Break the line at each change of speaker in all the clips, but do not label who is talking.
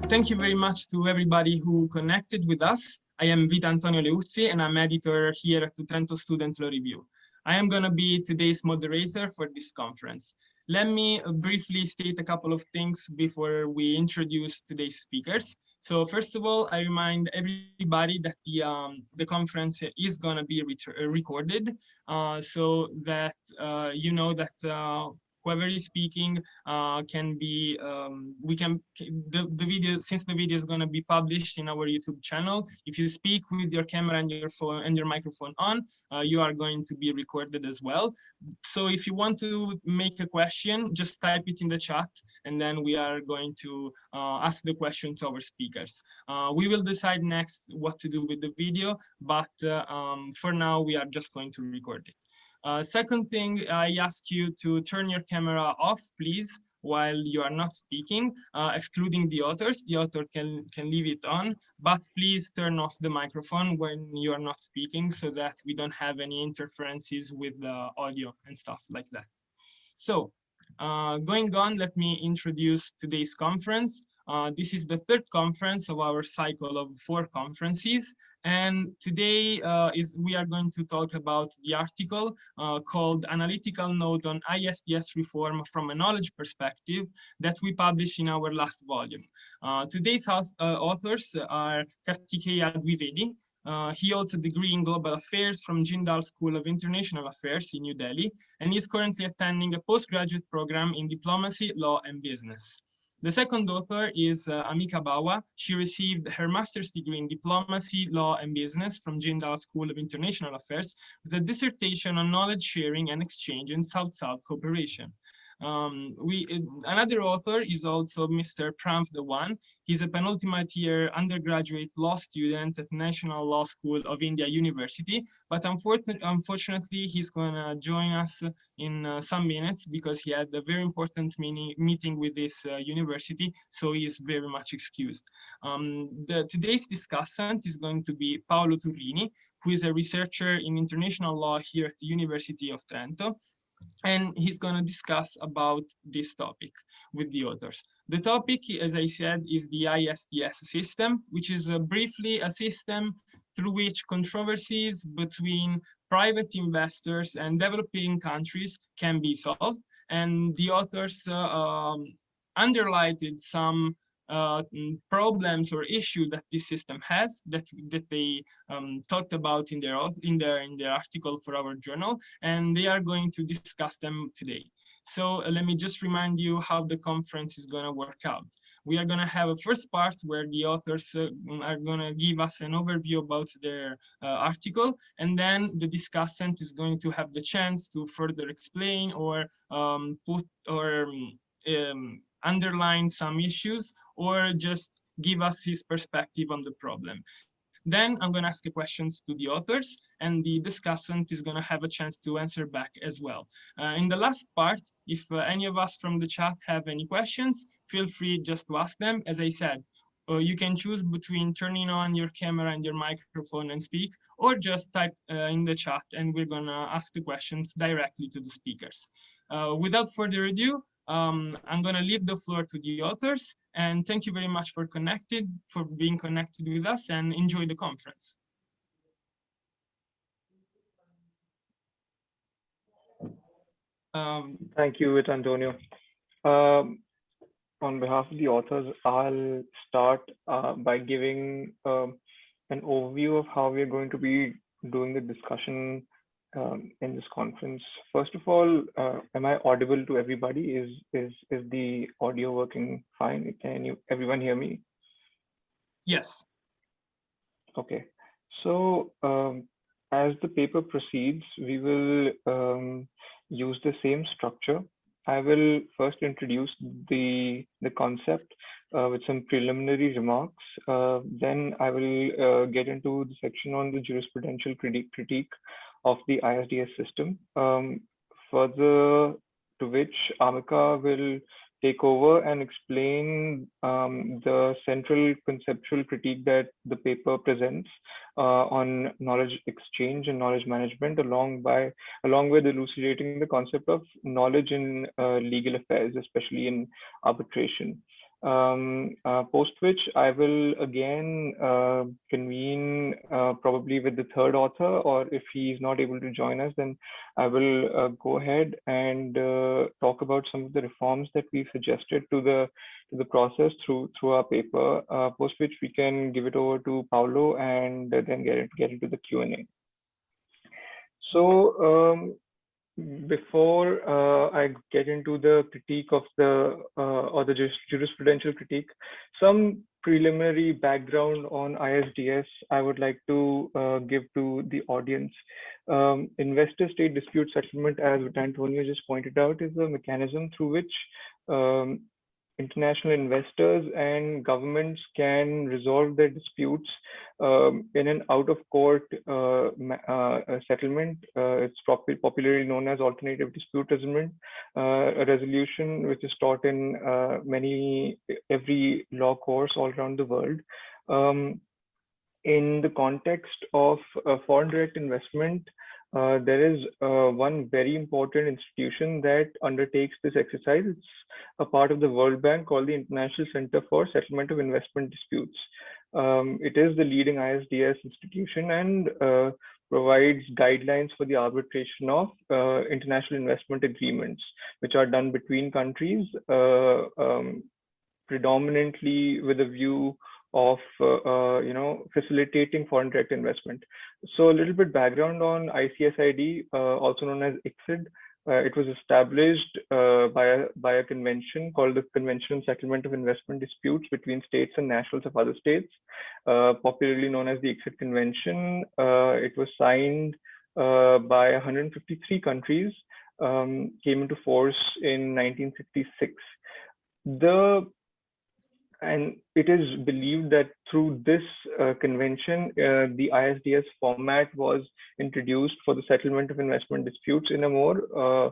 Thank you very much to everybody who connected with us. I am Vita Antonio Leuzzi, and I'm editor here at the Trento Student Law Review. I am going to be today's moderator for this conference. Let me briefly state a couple of things before we introduce today's speakers. So first of all, I remind everybody that the conference is going to be recorded, so that you know that whoever is speaking can be, the video, since the video is going to be published in our YouTube channel, if you speak with your camera and your phone and your microphone on, you are going to be recorded as well. So if you want to make a question, just type it in the chat, and then we are going to ask the question to our speakers. We will decide next what to do with the video, but for now, we are just going to record it. Second thing, I ask you to turn your camera off, please, while you are not speaking, excluding the authors. The author can leave it on, but please turn off the microphone when you are not speaking so that we don't have any interferences with the audio and stuff like that. So going on, let me introduce today's conference. This is the third conference of our cycle of 4 conferences. And today we are going to talk about the article called Analytical Note on ISDS Reform from a Knowledge Perspective that we published in our last volume. Today's authors are Kartekya Dwivedi. He holds a degree in global affairs from Jindal School of International Affairs in New Delhi, and is currently attending a postgraduate program in diplomacy, law, and business. The second author is Amika Bawa. She received her master's degree in diplomacy, law, and business from Jindal School of International Affairs with a dissertation on knowledge sharing and exchange in South-South cooperation. Another author is also Mr. Pramth Dewan. He's a penultimate year undergraduate law student at National Law School of India University, but unfortunately he's going to join us in some minutes because he had a very important meeting with this university, so he is very much excused. Today's discussant is going to be Paolo Turrini, who is a researcher in international law here at the University of Trento. And he's going to discuss about this topic with the authors. The topic, as I said, is the ISDS system, which is briefly a system through which controversies between private investors and developing countries can be solved. And the authors underlined some problems or issues that this system has that they talked about in their article for our journal, and they are going to discuss them today. So let me just remind you how the conference is going to work out. We are going to have a first part where the authors are going to give us an overview about their article, and then the discussant is going to have the chance to further explain or underline some issues or just give us his perspective on the problem. Then I'm going to ask the questions to the authors, and the discussant is going to have a chance to answer back as well. In the last part, if any of us from the chat have any questions, feel free just to ask them. As I said, you can choose between turning on your camera and your microphone and speak, or just type in the chat, and we're going to ask the questions directly to the speakers. Without further ado, I'm going to leave the floor to the authors, and thank you very much for being connected with us, and enjoy the conference.
Thank you, Antonio. On behalf of the authors, I'll start by giving an overview of how we're going to be doing the discussion in this conference. First of all, am I audible to everybody? Is the audio working fine? Can everyone hear me?
Yes.
Okay. So as the paper proceeds, we will use the same structure. I will first introduce the concept with some preliminary remarks. Then I will get into the section on the jurisprudential critique of the ISDS system, further to which Amika will take over and explain the central conceptual critique that the paper presents on knowledge exchange and knowledge management, along with elucidating the concept of knowledge in legal affairs, especially in arbitration. Post which I will again convene probably with the third author, or if he is not able to join us, then I will go ahead and talk about some of the reforms that we suggested to the process through our paper. Post which we can give it over to Paolo and then get into the Q&A. So before I get into the critique of the or the jurisprudential critique, some preliminary background on ISDS I would like to give to the audience. Investor-state dispute settlement, as Antonio just pointed out, is a mechanism through which international investors and governments can resolve their disputes in an out-of-court settlement. It's popularly known as alternative dispute settlement, a resolution which is taught in every law course all around the world. In the context of foreign direct investment, there is one very important institution that undertakes this exercise. It's a part of the World Bank called the International Center for Settlement of Investment Disputes. It is the leading ISDS institution and provides guidelines for the arbitration of international investment agreements, which are done between countries, predominantly with a view of facilitating foreign direct investment. So a little bit background on ICSID, also known as ICSID. It was established by a convention called the Convention on Settlement of Investment Disputes between states and nationals of other states, popularly known as the ICSID Convention. It was signed by 153 countries, came into force in 1966. And it is believed that through this convention, the ISDS format was introduced for the settlement of investment disputes in a more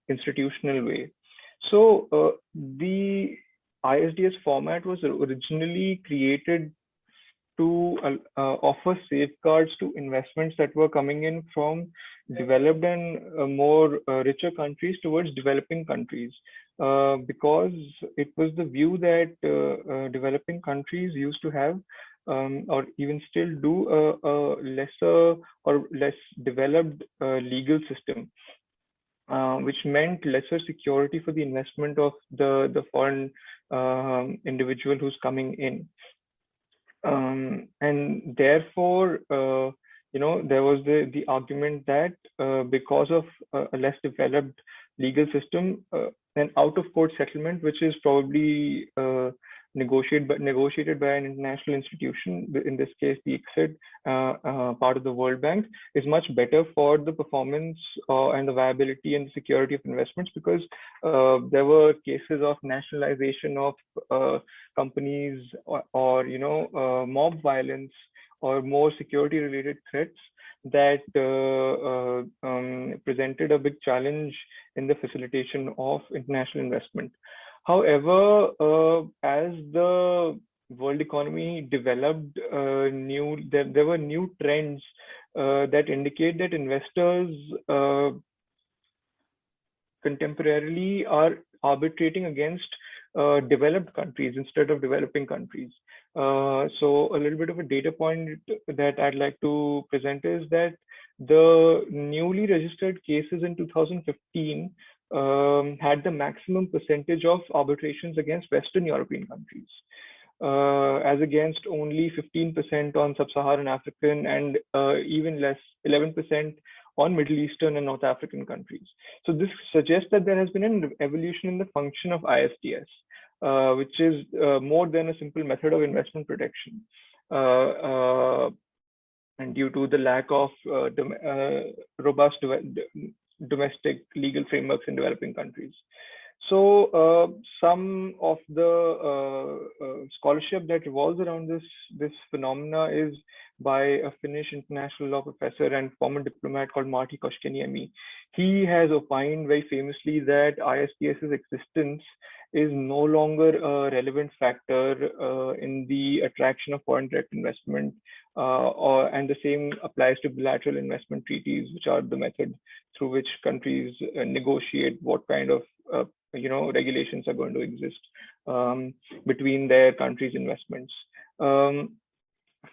institutional way. So the ISDS format was originally created to offer safeguards to investments that were coming in from developed and more richer countries towards developing countries, because it was the view that developing countries used to have or even still do a lesser or less developed legal system, which meant lesser security for the investment of the foreign individual who's coming in. And therefore, there was the argument that because of a less developed legal system, an out-of-court settlement, which is probably negotiated by an international institution, in this case the ICSID, part of the World Bank, is much better for the performance and the viability and the security of investments, because there were cases of nationalization of companies or mob violence or more security related threats that presented a big challenge in the facilitation of international investment. However, as the world economy developed, there were new trends that indicate that investors contemporarily are arbitrating against developed countries instead of developing countries. So a little bit of a data point that I'd like to present is that the newly registered cases in 2015 had the maximum percentage of arbitrations against Western European countries, as against only 15% on Sub-Saharan African and even less, 11% on Middle Eastern and North African countries. So this suggests that there has been an evolution in the function of ISDS, which is more than a simple method of investment protection. And due to the lack of robust domestic legal frameworks in developing countries. So some of the scholarship that revolves around this phenomena is by a Finnish international law professor and former diplomat called Martti Koskiniemi. He has opined very famously that ISDS's existence is no longer a relevant factor in the attraction of foreign direct investment, and the same applies to bilateral investment treaties, which are the method through which countries negotiate what kind of regulations are going to exist between their country's investments.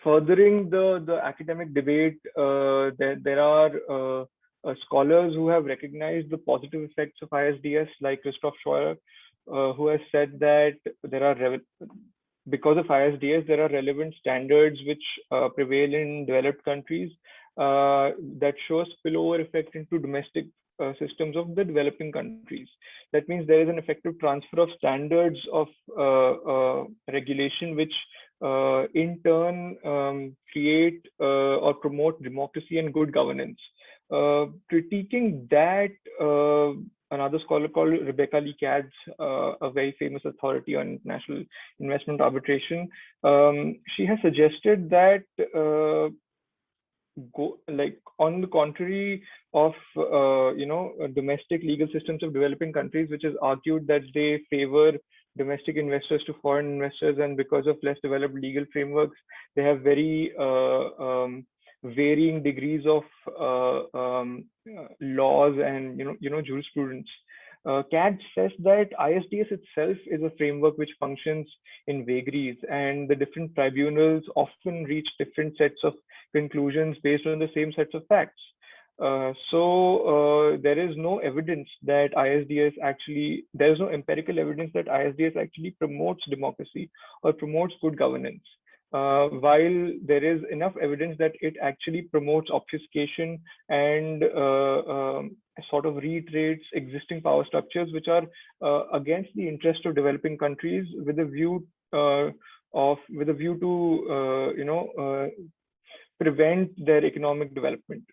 Furthering the academic debate, there are scholars who have recognized the positive effects of ISDS, like Christoph Scheuer, who has said that because of ISDS, there are relevant standards which prevail in developed countries that show spillover effect into domestic systems of the developing countries. That means there is an effective transfer of standards of regulation, which in turn create or promote democracy and good governance. Critiquing that, another scholar called Rebecca Lee Katz, a very famous authority on international investment arbitration, she has suggested that on the contrary of domestic legal systems of developing countries, which is argued that they favor domestic investors to foreign investors, and because of less developed legal frameworks, they have very varying degrees of laws and jurisprudence. CAD says that ISDS itself is a framework which functions in vagaries, and the different tribunals often reach different sets of conclusions based on the same sets of facts. So there is no evidence that there is no empirical evidence that ISDS actually promotes democracy or promotes good governance. While there is enough evidence that it actually promotes obfuscation and sort of reiterates existing power structures which are against the interest of developing countries, with a view to prevent their economic development.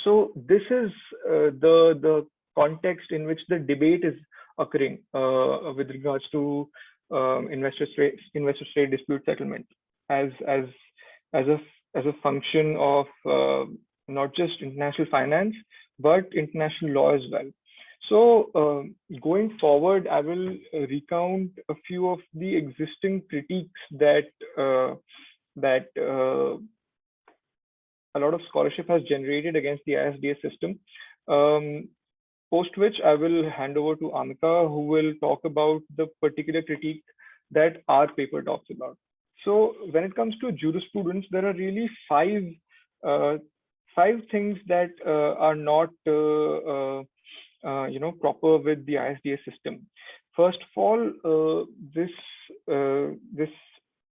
So this is the context in which the debate is occurring with regards to investor-state dispute settlement as a function of not just international finance but international law as well. So going forward, I will recount a few of the existing critiques that a lot of scholarship has generated against the ISDS system. Post which I will hand over to Amika, who will talk about the particular critique that our paper talks about. So when it comes to jurisprudence, there are really five things that are not proper with the ISDS system. First of all, this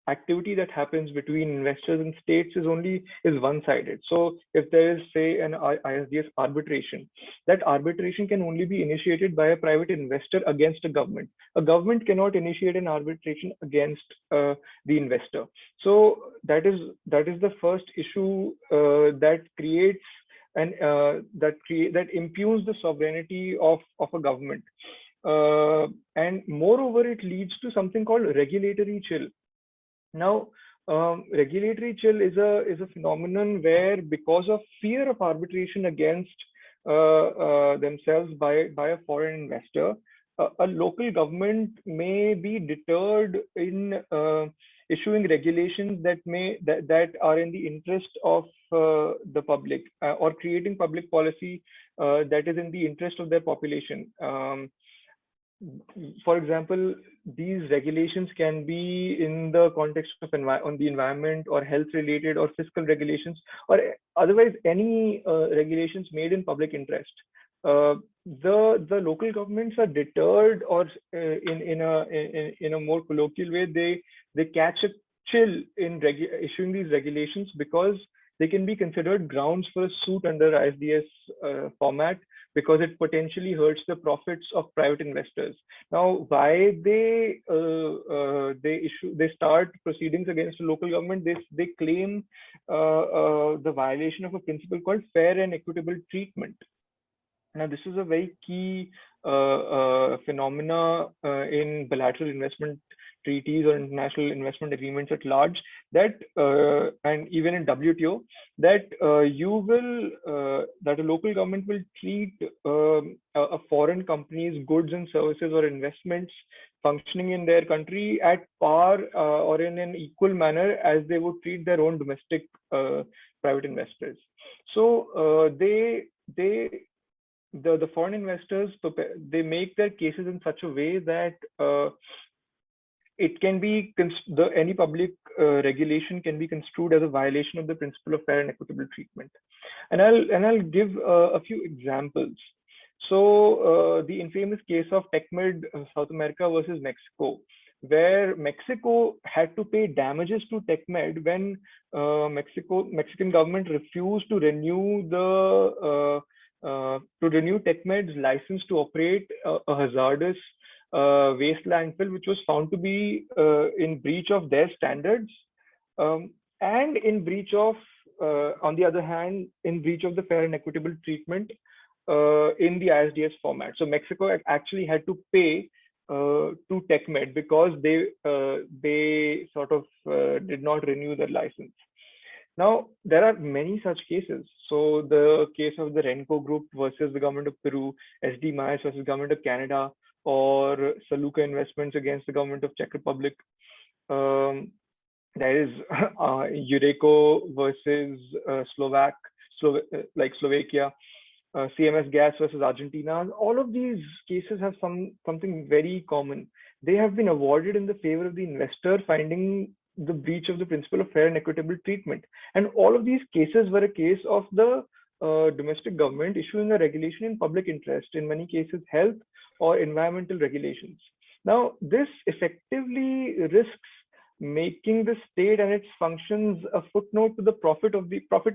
activity that happens between investors and states is one-sided. So if there is, say, an ISDS arbitration, that arbitration can only be initiated by a private investor against a government. A government cannot initiate an arbitration against the investor. So that is the first issue that creates that impugns the sovereignty of a government. And moreover, it leads to something called regulatory chill. Now, regulatory chill is a phenomenon where, because of fear of arbitration against themselves by a foreign investor, a local government may be deterred in issuing regulations that are in the interest of the public, or creating public policy that is in the interest of their population. For example, these regulations can be in the context of on the environment, or health related, or fiscal regulations, or otherwise any regulations made in public interest. The local governments are deterred, or in a more colloquial way, they catch a chill in issuing these regulations, because they can be considered grounds for a suit under ISDS format, because it potentially hurts the profits of private investors. Now, why they start proceedings against a local government? They claim the violation of a principle called fair and equitable treatment. Now, this is a very key phenomena in bilateral investment treaties or international investment agreements at large, that and even in WTO, that that a local government will treat a foreign company's goods and services or investments functioning in their country at par or in an equal manner as they would treat their own domestic private investors. So they the foreign investors, they make their cases in such a way that it can be any public regulation can be construed as a violation of the principle of fair and equitable treatment. And I'll give a few examples. So the infamous case of TechMed South America versus Mexico, where Mexico had to pay damages to TechMed when Mexican government refused to renew TechMed's license to operate a hazardous waste landfill, which was found to be in breach of their standards, and in breach of, on the other hand, in breach of the fair and equitable treatment in the ISDS format. So Mexico actually had to pay to TechMed because they sort of did not renew their license. Now, there are many such cases. So the case of the Renco Group versus the government of Peru, SD Maes versus government of Canada, or Saluka Investments against the government of Czech Republic. There is Eureko versus Slovakia, CMS Gas versus Argentina. All of these cases have something very common. They have been awarded in the favor of the investor, finding the breach of the principle of fair and equitable treatment. And all of these cases were a case of the domestic government issuing a regulation in public interest, in many cases health or environmental regulations. Now, this effectively risks making the state and its functions a footnote to the profit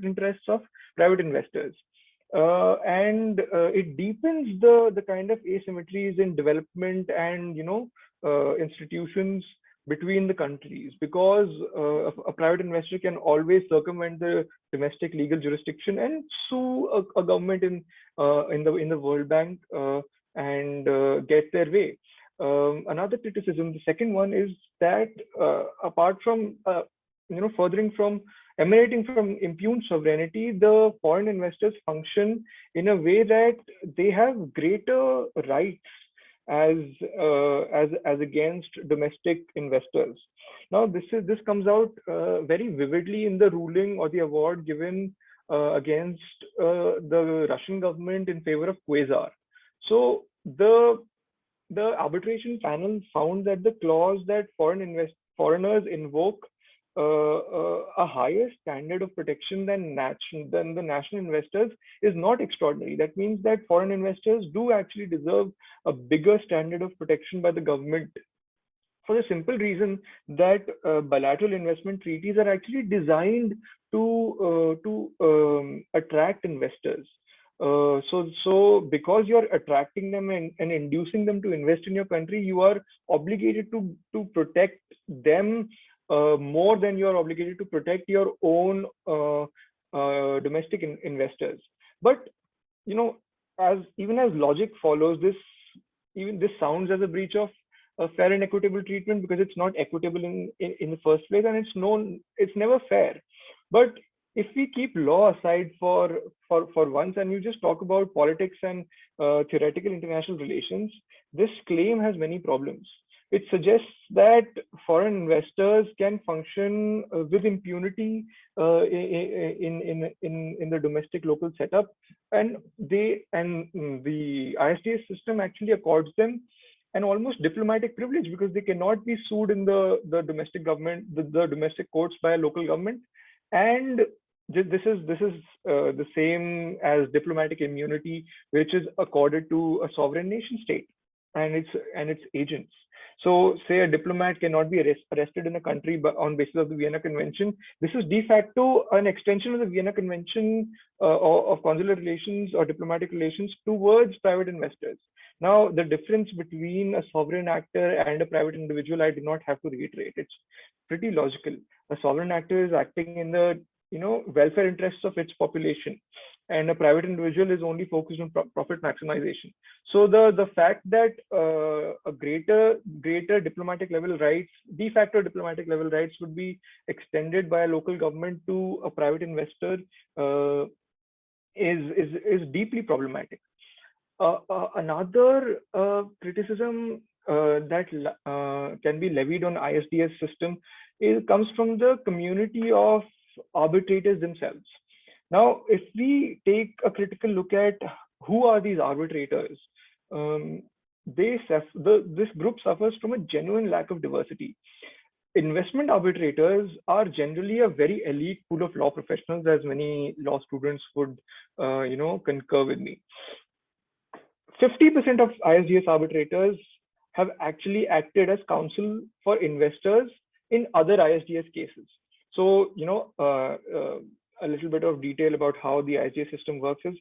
interests of private investors. And it deepens the kind of asymmetries in development and institutions between the countries, because a private investor can always circumvent the domestic legal jurisdiction and sue a government in the World Bank and get their way. Another criticism, the second one, is that apart from emanating from impugned sovereignty, the foreign investors function in a way that they have greater rights as against domestic investors. Now, this comes out very vividly in the ruling or the award given against the Russian government in favor of Quasar. So the arbitration panel found that the clause that foreigners invoke a higher standard of protection than the national investors is not extraordinary. That means that foreign investors do actually deserve a bigger standard of protection by the government, for the simple reason that bilateral investment treaties are actually designed to attract investors. So because you're attracting them and inducing them to invest in your country, you are obligated to protect them more than you are obligated to protect your own domestic investors. But even as logic follows, this sounds as a breach of fair and equitable treatment, because it's not equitable in the first place, and it's never fair. But if we keep law aside for once, and you just talk about politics and theoretical international relations, this claim has many problems. It suggests that foreign investors can function with impunity in the domestic local setup, and the ISDS system actually accords them an almost diplomatic privilege, because they cannot be sued in the domestic government, the domestic courts, by a local government. And this is the same as diplomatic immunity, which is accorded to a sovereign nation state and its agents. So, say a diplomat cannot be arrested in a country on basis of the Vienna Convention. This is de facto an extension of the Vienna Convention of consular relations or diplomatic relations towards private investors. Now, the difference between a sovereign actor and a private individual, I do not have to reiterate. It's pretty logical. A sovereign actor is acting in the welfare interests of its population, and a private individual is only focused on profit maximization. So the fact that a greater diplomatic level rights, de facto diplomatic level rights, would be extended by a local government to a private investor is deeply problematic. Another criticism that can be levied on ISDS system comes from the community of arbitrators themselves. Now, if we take a critical look at who are these arbitrators? This group suffers from a genuine lack of diversity. Investment arbitrators are generally a very elite pool of law professionals, as many law students would, concur with me. 50% of ISDS arbitrators have actually acted as counsel for investors in other ISDS cases. So, a little bit of detail about how the ISDS system works is,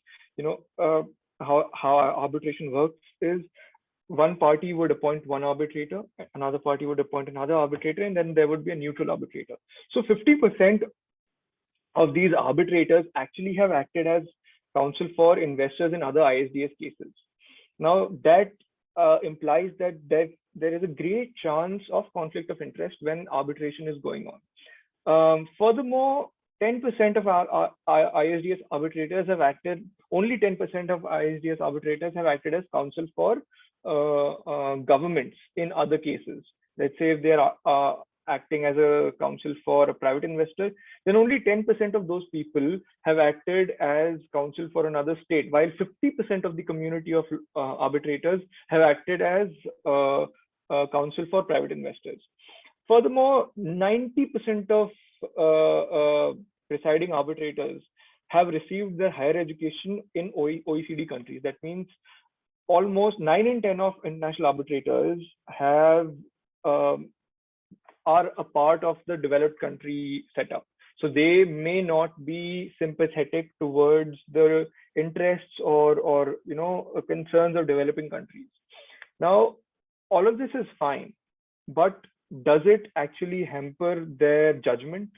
how arbitration works is, one party would appoint one arbitrator, another party would appoint another arbitrator, and then there would be a neutral arbitrator. So 50% of these arbitrators actually have acted as counsel for investors in other ISDS cases. Now, that implies that there is a great chance of conflict of interest when arbitration is going on. Furthermore, 10% of our ISDS arbitrators have acted, only 10% of ISDS arbitrators have acted as counsel for governments in other cases. Let's say if they are acting as a counsel for a private investor, then only 10% of those people have acted as counsel for another state, while 50% of the community of arbitrators have acted as counsel for private investors. Furthermore, 90% of presiding arbitrators have received their higher education in OECD countries. That means almost 9 in 10 of international arbitrators are a part of the developed country setup. So they may not be sympathetic towards the interests or concerns of developing countries. Now, all of this is fine, but does it actually hamper their judgment?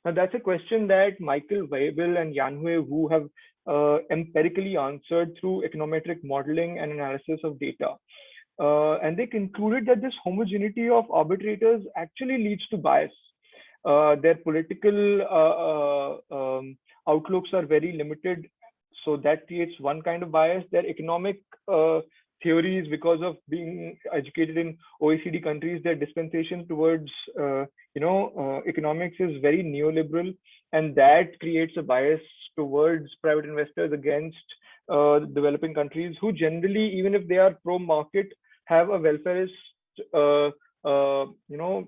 Now, that's a question that Michael Weibel and Yanhui Wu have empirically answered through econometric modeling and analysis of data. And they concluded that this homogeneity of arbitrators actually leads to bias. Their political outlooks are very limited, so that creates one kind of bias. Their economic theories, because of being educated in OECD countries, their dispensation towards economics is very neoliberal, and that creates a bias towards private investors against developing countries, who generally, even if they are pro-market, have a welfarist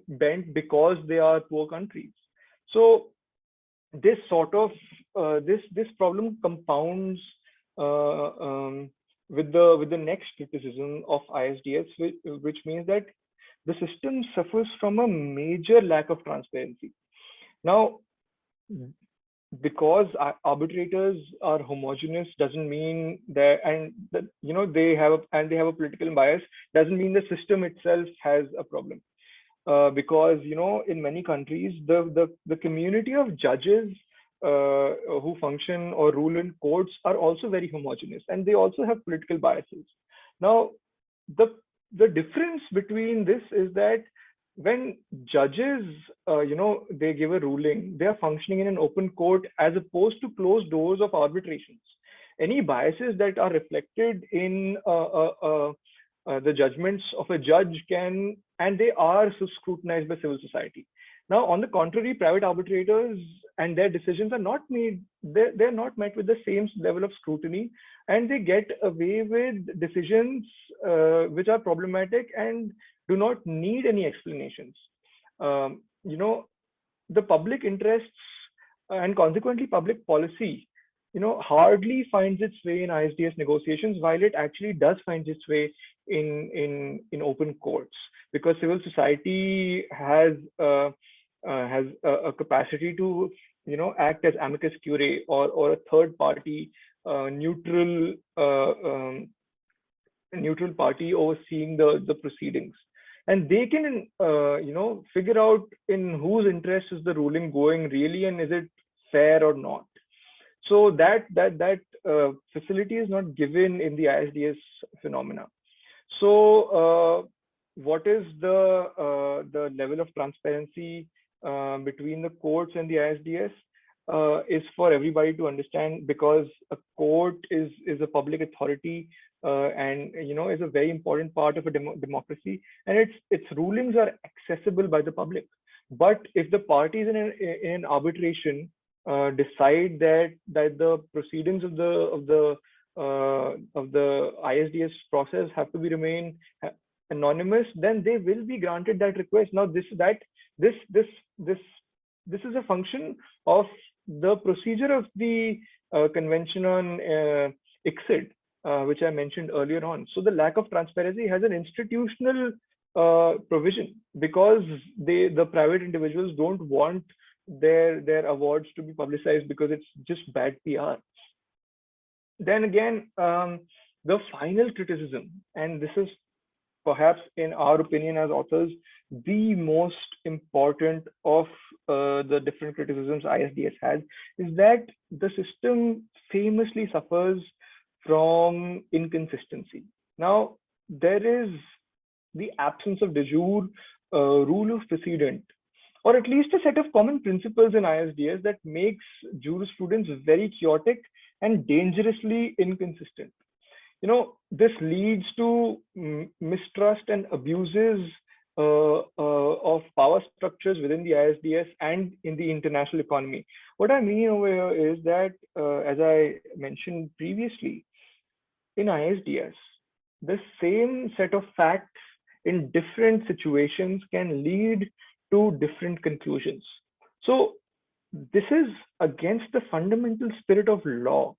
bent because they are poor countries. So this sort of this problem compounds with the next criticism of ISDS, which means that the system suffers from a major lack of transparency. Now, because arbitrators are homogeneous doesn't mean that, they have a political bias, doesn't mean the system itself has a problem. Because in many countries, the community of judges who function or rule in courts are also very homogeneous, and they also have political biases. Now, the difference between this is that when judges, they give a ruling, they are functioning in an open court as opposed to closed doors of arbitrations. Any biases that are reflected in the judgments of a judge and they are scrutinized by civil society. Now, on the contrary, private arbitrators and their decisions are not made, they're not met with the same level of scrutiny, and they get away with decisions which are problematic and do not need any explanations. The public interests and consequently public policy, hardly finds its way in ISDS negotiations, while it actually does find its way in open courts, because civil society has a capacity to act as amicus curiae or a third party, neutral party overseeing the proceedings, and they can figure out in whose interest is the ruling going really, and is it fair or not. So that facility is not given in the ISDS phenomena. So what is the level of transparency between the courts and the ISDS is for everybody to understand, because a court is a public authority and is a very important part of a democracy, and its rulings are accessible by the public. But if the parties in an arbitration decide that the proceedings of the ISDS process have to be remain anonymous, then they will be granted that request. Now, this this this is a function of the procedure of the convention on ICSID, which I mentioned earlier on. So the lack of transparency has an institutional provision, because the private individuals don't want their awards to be publicized because it's just bad PR. Then again, the final criticism, and this is perhaps in our opinion as authors, the most important of the different criticisms ISDS has, is that the system famously suffers from inconsistency. Now, there is the absence of de jure rule of precedent, or at least a set of common principles in ISDS that makes jurisprudence very chaotic and dangerously inconsistent. This leads to mistrust and abuses of power structures within the ISDS and in the international economy. What I mean over here is that, as I mentioned previously, in ISDS, the same set of facts in different situations can lead to different conclusions. So this is against the fundamental spirit of law.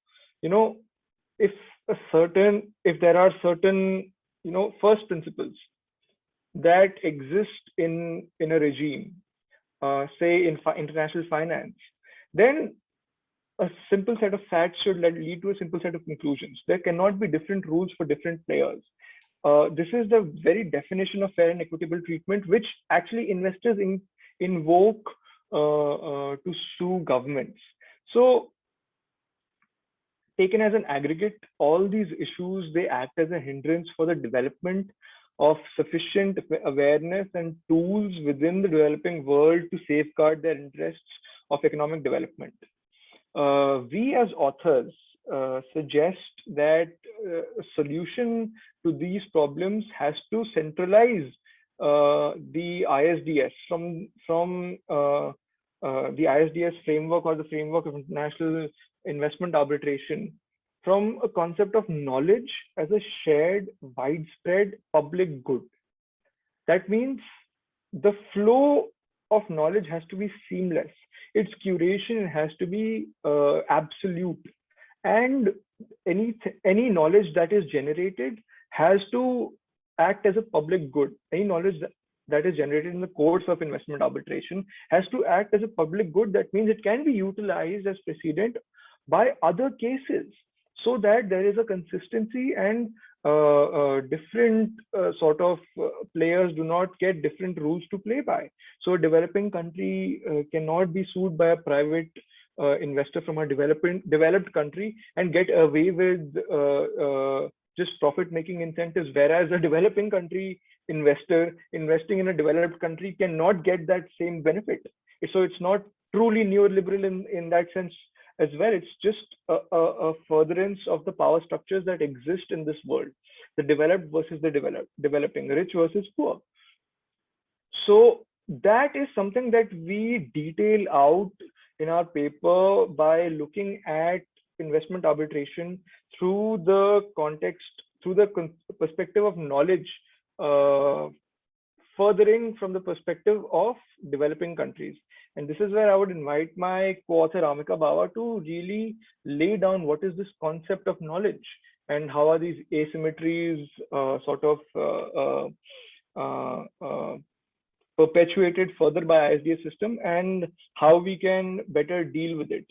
If there are certain first principles that exist in a regime, say in international finance, then a simple set of facts should lead to a simple set of conclusions. There cannot be different rules for different players. This is the very definition of fair and equitable treatment, which actually investors invoke to sue governments. So, taken as an aggregate, all these issues, they act as a hindrance for the development of sufficient awareness and tools within the developing world to safeguard their interests of economic development. We as authors suggest that a solution to these problems has to centralize the ISDS from the ISDS framework, or the framework of international investment arbitration, from a concept of knowledge as a shared, widespread public good. That means the flow of knowledge has to be seamless. Its curation has to be absolute, and any knowledge that is generated has to act as a public good. Any knowledge that is generated in the course of investment arbitration has to act as a public good. That means it can be utilized as precedent by other cases, so that there is a consistency and different sort of players do not get different rules to play by. So a developing country cannot be sued by a private investor from a developed country and get away with just profit-making incentives, whereas a developing country investor investing in a developed country cannot get that same benefit. So it's not truly neoliberal in that sense as well. It's just a furtherance of the power structures that exist in this world, the developed versus the developing, rich versus poor. So that is something that we detail out in our paper by looking at investment arbitration through the context, through the perspective of knowledge, furthering from the perspective of developing countries. And this is where I would invite my co-author Amika Bawa to really lay down what is this concept of knowledge and how are these asymmetries sort of perpetuated further by ISDS system, and how we can better deal with it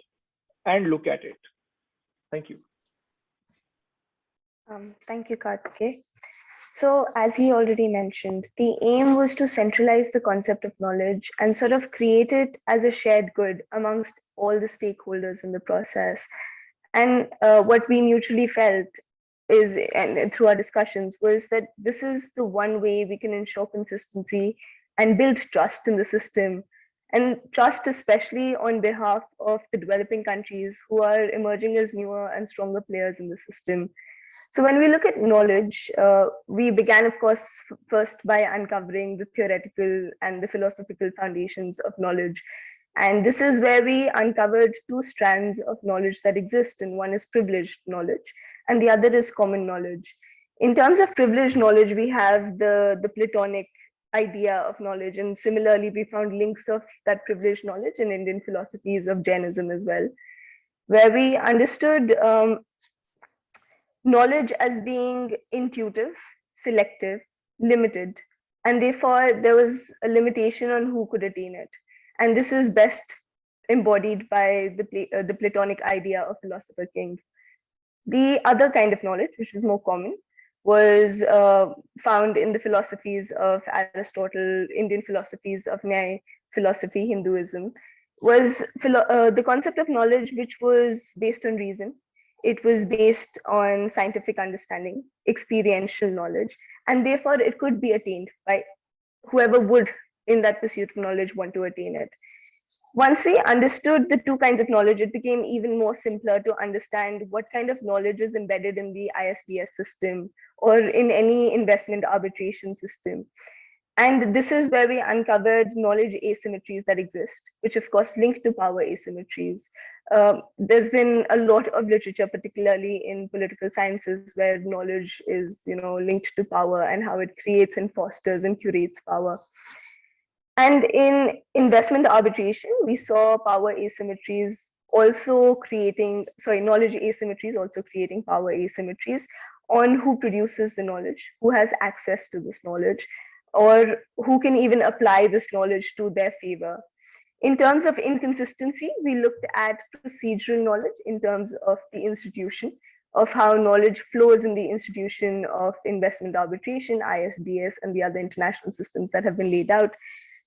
and look at it. Thank you.
Thank you, Kartekya. So, as he already mentioned, the aim was to centralize the concept of knowledge and sort of create it as a shared good amongst all the stakeholders in the process. And what we mutually felt is, and through our discussions, was that this is the one way we can ensure consistency and build trust in the system, and trust especially on behalf of the developing countries who are emerging as newer and stronger players in the system. So when we look at knowledge, we began, of course, first by uncovering the theoretical and the philosophical foundations of knowledge. And this is where we uncovered two strands of knowledge that exist, and one is privileged knowledge, and the other is common knowledge. In terms of privileged knowledge, we have the Platonic idea of knowledge, and similarly, we found links of that privileged knowledge in Indian philosophies of Jainism as well, where we understood knowledge as being intuitive, selective, limited, and therefore there was a limitation on who could attain it. And this is best embodied by the Platonic idea of philosopher king. The other kind of knowledge, which was more common, was found in the philosophies of Aristotle, Indian philosophies of Nyaya philosophy, Hinduism, was the concept of knowledge which was based on reason. It was based on scientific understanding, experiential knowledge, and therefore it could be attained by whoever would, in that pursuit of knowledge, want to attain it. Once we understood the two kinds of knowledge, it became even more simpler to understand what kind of knowledge is embedded in the ISDS system or in any investment arbitration system. And this is where we uncovered knowledge asymmetries that exist, which of course link to power asymmetries. There's been a lot of literature, particularly in political sciences, where knowledge is, linked to power and how it creates and fosters and curates power. And in investment arbitration, we saw power asymmetries also creating, knowledge asymmetries also creating power asymmetries on who produces the knowledge, who has access to this knowledge, or who can even apply this knowledge to their favor. In terms of inconsistency, we looked at procedural knowledge in terms of the institution, of how knowledge flows in the institution of investment arbitration, ISDS, and the other international systems that have been laid out,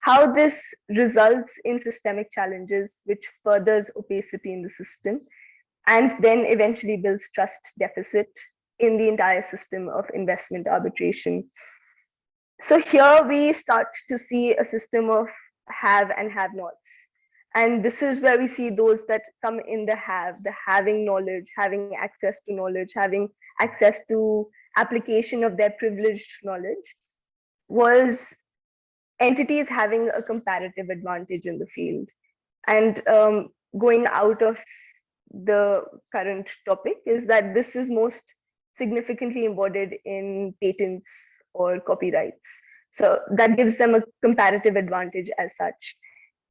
how this results in systemic challenges, which furthers opacity in the system, and then eventually builds trust deficit in the entire system of investment arbitration. So here we start to see a system of have and have nots. And this is where we see those that come in the having knowledge, having access to knowledge, having access to application of their privileged knowledge, was entities having a comparative advantage in the field. And going out of the current topic is that this is most significantly embodied in patents or copyrights. So that gives them a comparative advantage as such.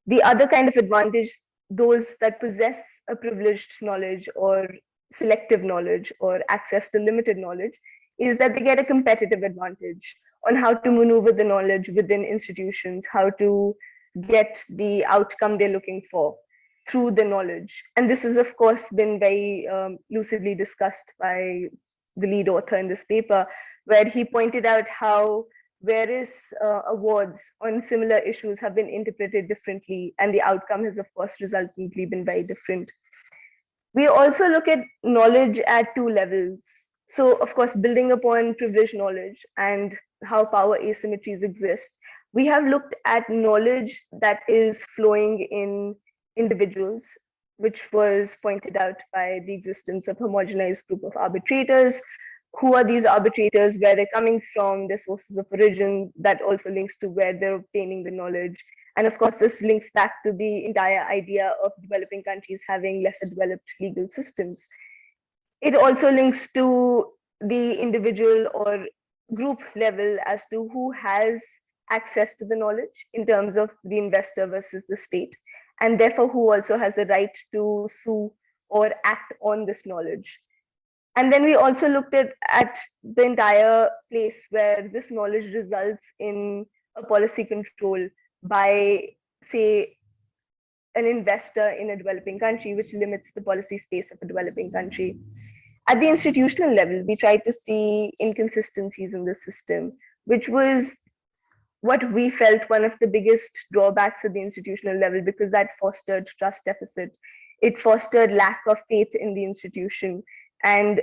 The other kind of advantage, those that possess a privileged knowledge or selective knowledge or access to limited knowledge, is that they get a competitive advantage on how to maneuver the knowledge within institutions, how to get the outcome they're looking for through the knowledge. And this has, of course, been very lucidly discussed by the lead author in this paper, where he pointed out how various awards on similar issues have been interpreted differently, and the outcome has, of course, resultantly been very different. We also look at knowledge at two levels. So, of course, building upon privileged knowledge and how power asymmetries exist, we have looked at knowledge that is flowing in individuals, which was pointed out by the existence of homogenized group of arbitrators. Who are these arbitrators, where they're coming from, their sources of origin, that also links to where they're obtaining the knowledge. And of course, this links back to the entire idea of developing countries having lesser developed legal systems. It also links to the individual or group level as to who has access to the knowledge in terms of the investor versus the state, and therefore who also has the right to sue or act on this knowledge. And then we also looked at the entire place where this knowledge results in a policy control by, say, an investor in a developing country, which limits the policy space of a developing country. At the institutional level, we tried to see inconsistencies in the system, which was what we felt one of the biggest drawbacks at the institutional level, because that fostered trust deficit. It fostered lack of faith in the institution. And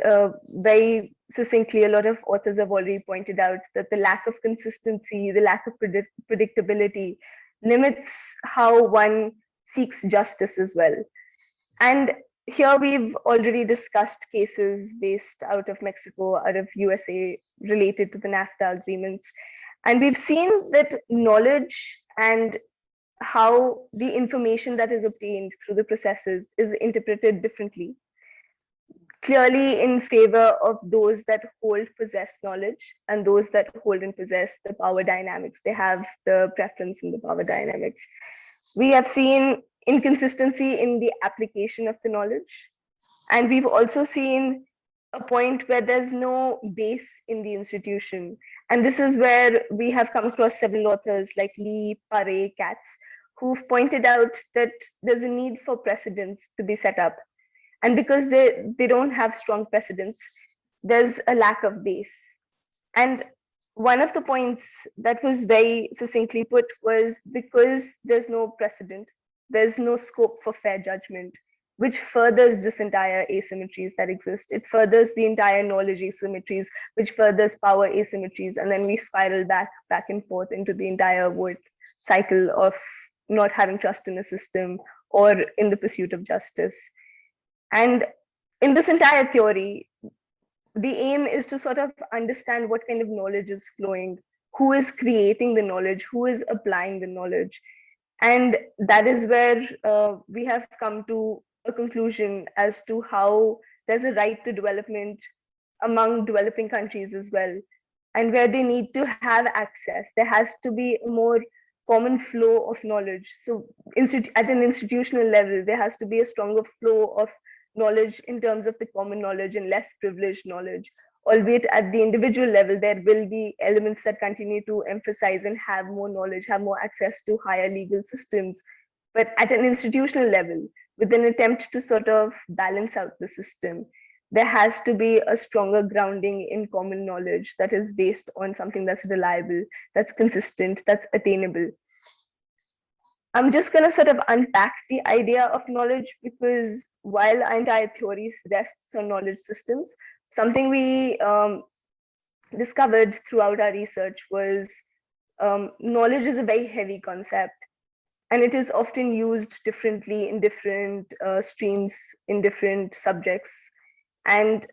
very succinctly, a lot of authors have already pointed out that the lack of consistency, the lack of predictability limits how one seeks justice as well. And here we've already discussed cases based out of Mexico, out of USA, related to the NAFTA agreements. And we've seen that knowledge and how the information that is obtained through the processes is interpreted differently. clearly in favor of those that possess knowledge, and those that hold and possess the power dynamics. They have the preference in the power dynamics. We have seen inconsistency in the application of the knowledge. And we've also seen a point where there's no base in the institution. And this is where we have come across several authors like Lee, Pare, Katz, who've pointed out that there's a need for precedents to be set up. And because they don't have strong precedents, there's a lack of base. And one of the points that was very succinctly put was, because there's no precedent, there's no scope for fair judgment, which furthers this entire asymmetries that exist. It furthers the entire knowledge asymmetries, which furthers power asymmetries. And then we spiral back and forth into the entire cycle of not having trust in a system or in the pursuit of justice. And in this entire theory, the aim is to sort of understand what kind of knowledge is flowing, who is creating the knowledge, who is applying the knowledge. And that is where we have come to a conclusion as to how there's a right to development among developing countries as well. And where they need to have access, there has to be a more common flow of knowledge. So at an institutional level, there has to be a stronger flow of knowledge in terms of the common knowledge and less privileged knowledge. Albeit at the individual level, there will be elements that continue to emphasize and have more knowledge, have more access to higher legal systems. But at an institutional level, with an attempt to sort of balance out the system, there has to be a stronger grounding in common knowledge that is based on something that's reliable, that's consistent, that's attainable. I'm just going to sort of unpack the idea of knowledge, because while our entire theory rests on knowledge systems, something we discovered throughout our research was knowledge is a very heavy concept, and it is often used differently in different streams, in different subjects. And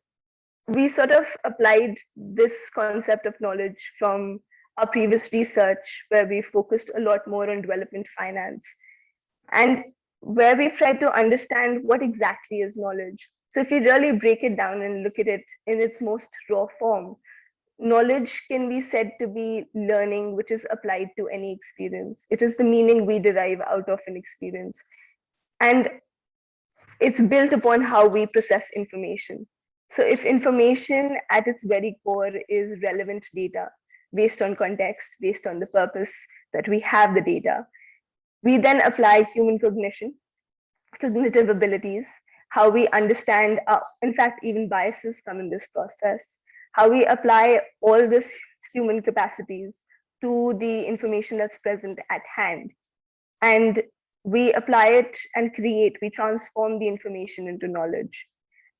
we sort of applied this concept of knowledge from our previous research, where we focused a lot more on development finance, and where we've tried to understand what exactly is knowledge. So if you really break it down and look at it in its most raw form, knowledge can be said to be learning which is applied to any experience. It is the meaning we derive out of an experience. And it's built upon how we process information. So if information at its very core is relevant data, based on context, based on the purpose that we have the data, we then apply human cognition, cognitive abilities, how we understand, in fact, even biases come in this process, how we apply all this human capacities to the information that's present at hand. And we apply it and we transform the information into knowledge.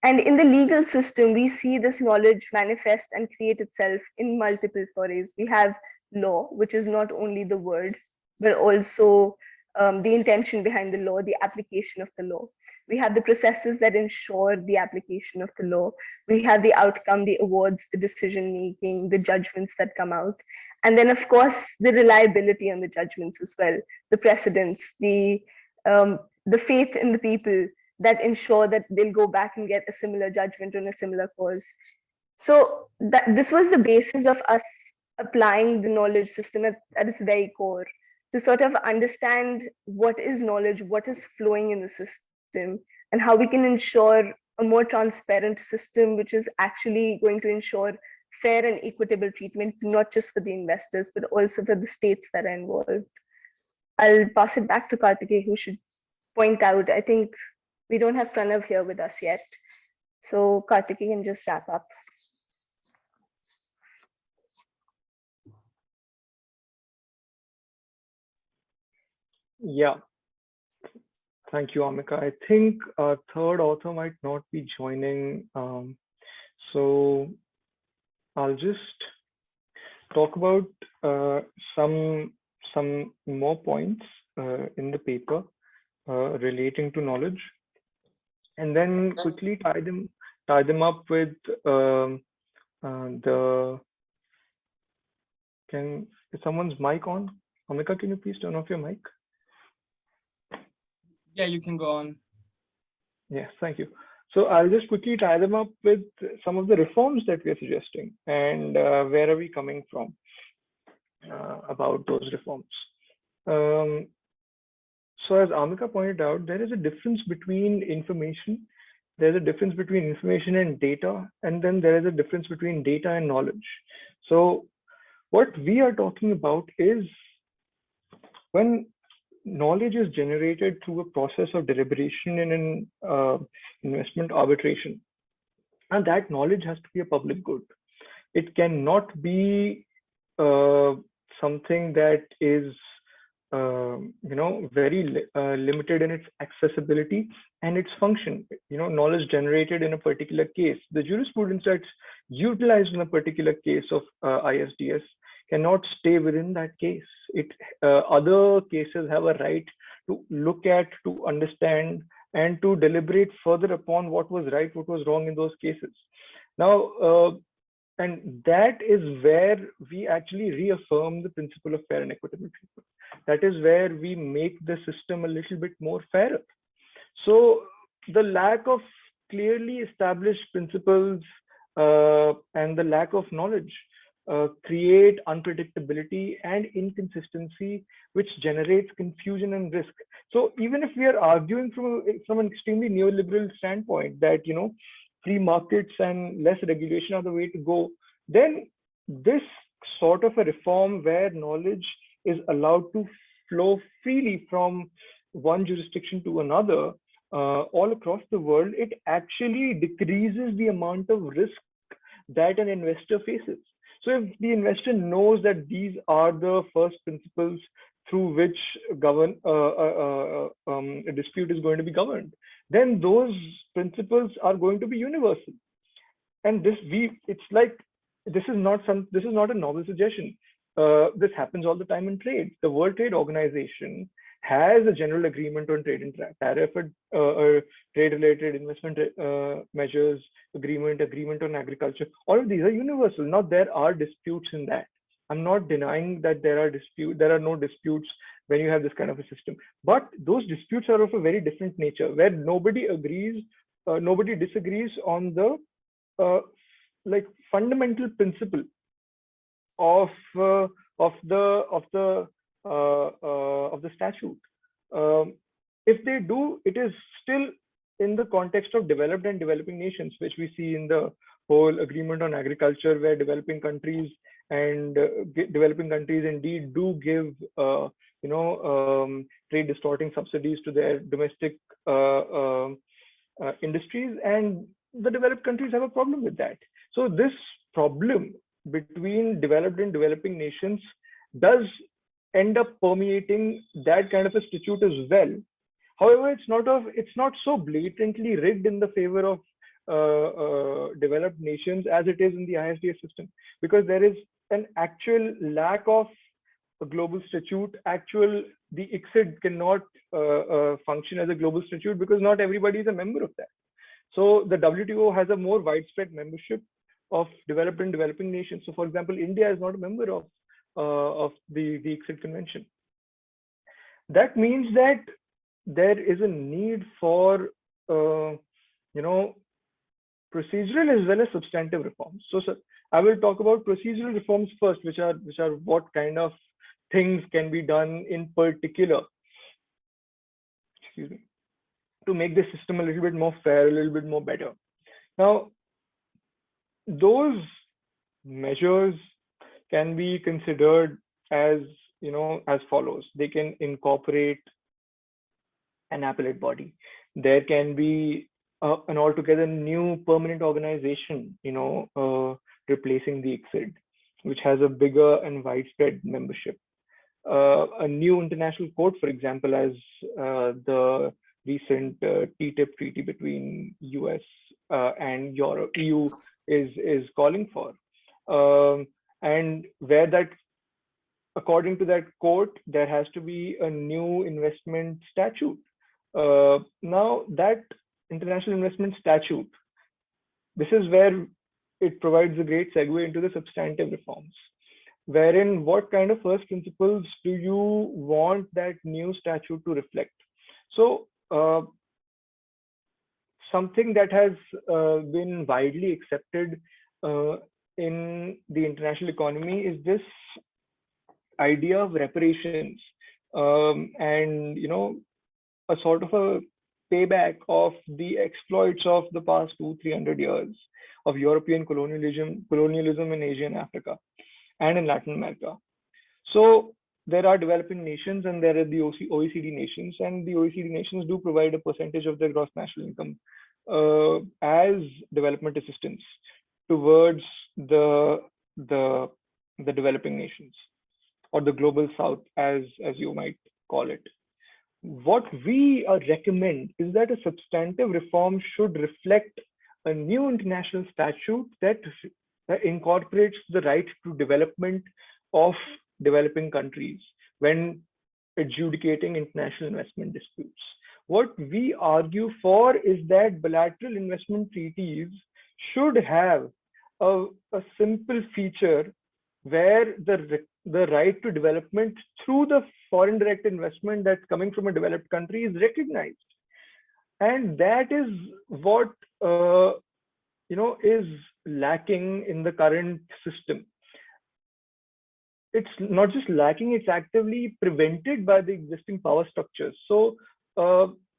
And in the legal system, we see this knowledge manifest and create itself in multiple forays. We have law, which is not only the word, but also the intention behind the law, the application of the law. We have the processes that ensure the application of the law. We have the outcome, the awards, the decision-making, the judgments that come out. And then, of course, the reliability on the judgments as well, the precedents, the faith in the people that ensure that they'll go back and get a similar judgment on a similar cause. So this was the basis of us applying the knowledge system at its very core, to sort of understand what is knowledge, what is flowing in the system, and how we can ensure a more transparent system, which is actually going to ensure fair and equitable treatment, not just for the investors, but also for the states that are involved. I'll pass it back to Kartekya, who should point out, I think we don't have Pranav here with us yet. So Kartekya can just wrap up.
Yeah. Thank you, Amika. I think our third author might not be joining. So I'll just talk about some more points in the paper relating to knowledge, and then quickly tie them up with is someone's mic on? Amika, can you please turn off your mic?
Yeah, you can go on.
Yes, thank you. So I'll just quickly tie them up with some of the reforms that we are suggesting and where are we coming from about those reforms. So as Amika pointed out, there is a difference between information. There's a difference between information and data, and then there is a difference between data and knowledge. So what we are talking about is when knowledge is generated through a process of deliberation in an investment arbitration, and that knowledge has to be a public good. It cannot be something that is very limited in its accessibility and its function. Knowledge generated in a particular case, the jurisprudence that's utilized in a particular case of ISDS cannot stay within that case. Other cases have a right to look at, to understand, and to deliberate further upon what was right, what was wrong in those cases. Now, and that is where we actually reaffirm the principle of fair and equitable treatment. That is where we make the system a little bit more fairer. So the lack of clearly established principles and the lack of knowledge create unpredictability and inconsistency, which generates confusion and risk. So even if we are arguing from an extremely neoliberal standpoint that free markets and less regulation are the way to go, then this sort of a reform where knowledge is allowed to flow freely from one jurisdiction to another all across the world, it actually decreases the amount of risk that an investor faces. So if the investor knows that these are the first principles through which a dispute is going to be governed, then those principles are going to be universal. And this is not a novel suggestion. This happens all the time in trade. The World Trade Organization has a general agreement on trade and tariff, trade-related investment measures, agreement on agriculture. All of these are universal. Now there are disputes in that. I'm not denying that there are no disputes when you have this kind of a system. But those disputes are of a very different nature, where nobody disagrees on the fundamental principle of the statute. If they do, it is still in the context of developed and developing nations, which we see in the whole agreement on agriculture, where developing countries indeed do give trade distorting subsidies to their domestic industries, and the developed countries have a problem with that. So this problem between developed and developing nations does end up permeating that kind of a statute as well. However, it's not so blatantly rigged in the favor of developed nations as it is in the ISDS system, because there is an actual lack of a global statute. The ICSID cannot function as a global statute because not everybody is a member of that. So the WTO has a more widespread membership of developed and developing nations. So for example, India is not a member of the ICSID convention. That means that there is a need for procedural as well as substantive reforms. So I will talk about procedural reforms first, which are what kind of things can be done in particular, to make the system a little bit more fair, a little bit more better. Now, those measures can be considered as follows. They can incorporate an appellate body. There can be an altogether new permanent organization, replacing the ICSID, which has a bigger and widespread membership. A new international court, for example, as the recent TTIP treaty between US and EU is calling for, and where that, according to that court, there has to be a new investment statute. Now that international investment statute, this is where it provides a great segue into the substantive reforms, wherein what kind of first principles do you want that new statute to reflect? So something that has been widely accepted in the international economy is this idea of reparations, and a sort of a payback of the exploits of the past 200-300 years of European colonialism in Asia and Africa and in Latin America. So there are developing nations and there are the OECD nations, and the OECD nations do provide a percentage of their gross national income as development assistance towards the developing nations, or the global south, as you might call it. What we recommend is that a substantive reform should reflect a new international statute that incorporates the right to development of developing countries when adjudicating international investment disputes. What we argue for is that bilateral investment treaties should have a simple feature where the right to development through the foreign direct investment that's coming from a developed country is recognized. And that is what is lacking in the current system. It's not just lacking, it's actively prevented by the existing power structures. So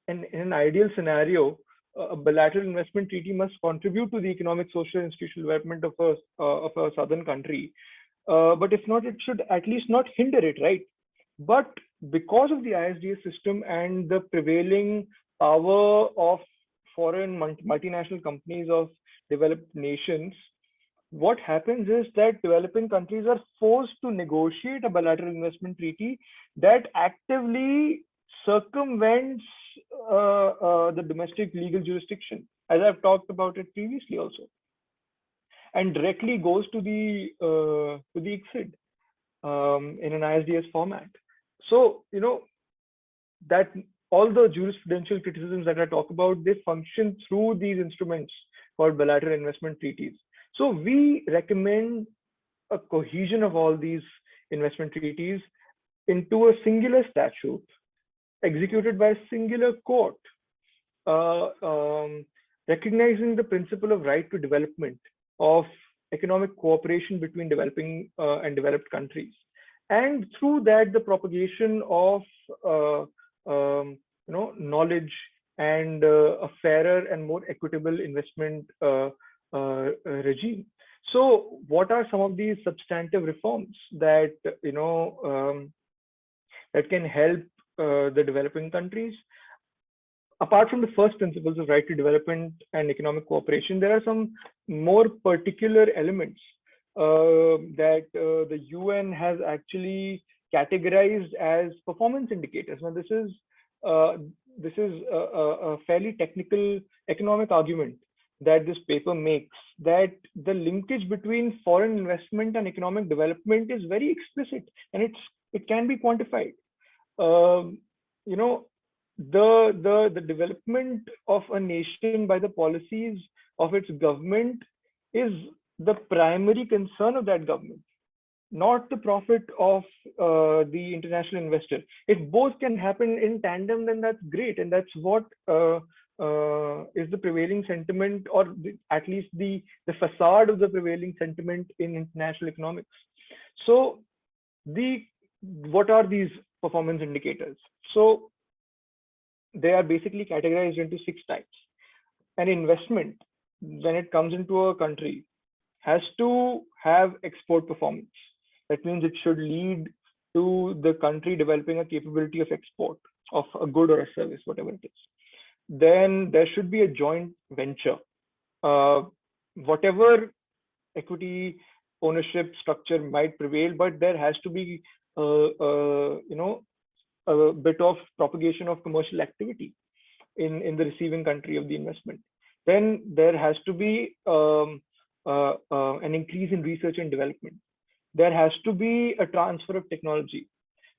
in an ideal scenario, a bilateral investment treaty must contribute to the economic, social, and institutional development of a southern country. But if not, it should at least not hinder it, right? But because of the ISDS system and the prevailing power of foreign multinational companies of developed nations, what happens is that developing countries are forced to negotiate a bilateral investment treaty that actively circumvents the domestic legal jurisdiction, as I've talked about it previously also, and directly goes to the ICSID in an ISDS format. So that all the jurisprudential criticisms that I talk about, they function through these instruments called bilateral investment treaties. So we recommend a cohesion of all these investment treaties into a singular statute executed by a singular court, recognizing the principle of right to development, of economic cooperation between developing and developed countries, and through that the propagation of knowledge and a fairer and more equitable investment regime. So what are some of these substantive reforms that that can help the developing countries? Apart from the first principles of right to development and economic cooperation, there are some more particular elements that the UN has actually categorized as performance indicators. Now, this is a fairly technical economic argument that this paper makes, that the linkage between foreign investment and economic development is very explicit, and it can be quantified. The development of a nation by the policies of its government is the primary concern of that government, not the profit of the international investor. If both can happen in tandem, then that's great, and that's what is the prevailing sentiment, or at least the facade of the prevailing sentiment in international economics. So what are these performance indicators? So they are basically categorized into 6 types. An investment, when it comes into a country, has to have export performance. That means it should lead to the country developing a capability of export of a good or a service, whatever it is. Then there should be a joint venture. Whatever equity ownership structure might prevail, but there has to be a bit of propagation of commercial activity in the receiving country of the investment. Then there has to be an increase in research and development. There has to be a transfer of technology.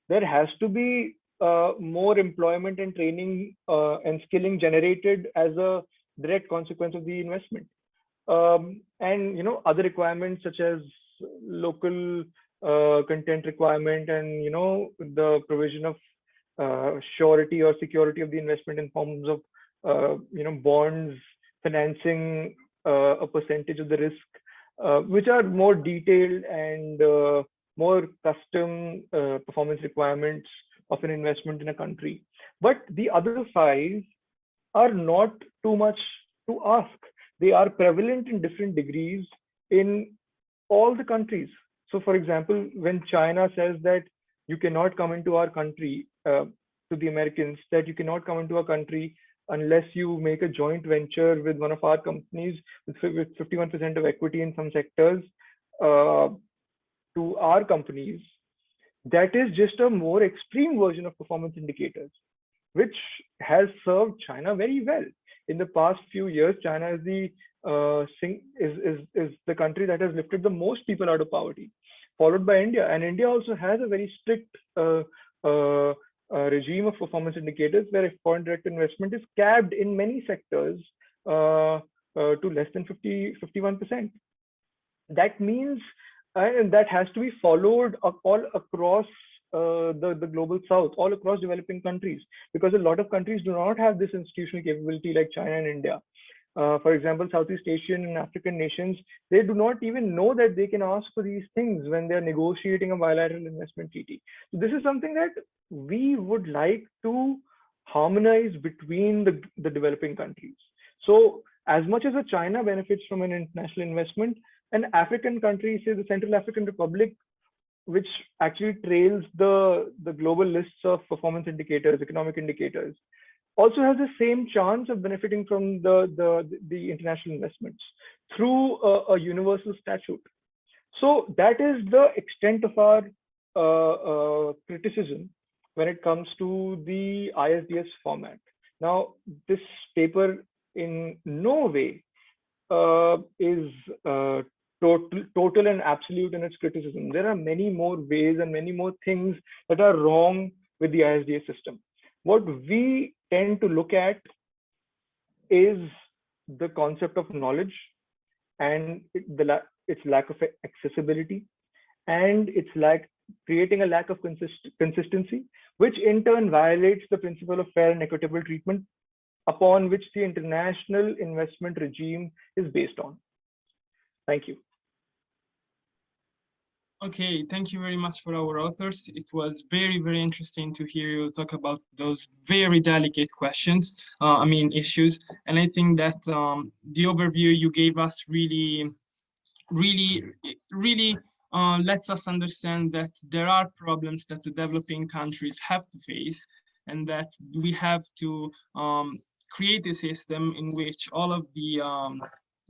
There has to be more employment and training and skilling generated as a direct consequence of the investment. And other requirements such as local content requirement, and the provision of surety or security of the investment in forms of bonds financing a percentage of the risk, which are more detailed and more custom performance requirements of an investment in a country. But the other five are not too much to ask. They are prevalent in different degrees in all the countries. So for example, when China says that you cannot come into our country, to the Americans, that you cannot come into our country unless you make a joint venture with one of our companies with 51% of equity in some sectors, to our companies, that is just a more extreme version of performance indicators, which has served China very well. In the past few years, China is the country that has lifted the most people out of poverty, followed by India. And India also has a very strict regime of performance indicators, where foreign direct investment is capped in many sectors to less than 51%. That means, and that has to be followed all across the global south, all across developing countries, because a lot of countries do not have this institutional capability like China and India. For example, Southeast Asian and African nations, they do not even know that they can ask for these things when they're negotiating a bilateral investment treaty. So this is something that we would like to harmonize between the developing countries. So as much as a China benefits from an international investment, an African country, say the Central African Republic, which actually trails the global lists of performance indicators, economic indicators, also has the same chance of benefiting from the international investments through a universal statute. So that is the extent of our criticism when it comes to the ISDS format. Now, this paper in no way is total and absolute in its criticism. There are many more ways and many more things that are wrong with the ISDS system. What we tend to look at is the concept of knowledge and its lack of accessibility, and its creating a lack of consistency, which in turn violates the principle of fair and equitable treatment upon which the international investment regime is based on. Thank you.
Okay, thank you very much for our authors. It was very, very interesting to hear you talk about those very delicate questions, issues. And I think that the overview you gave us really lets us understand that there are problems that the developing countries have to face, and that we have to create a system in which all of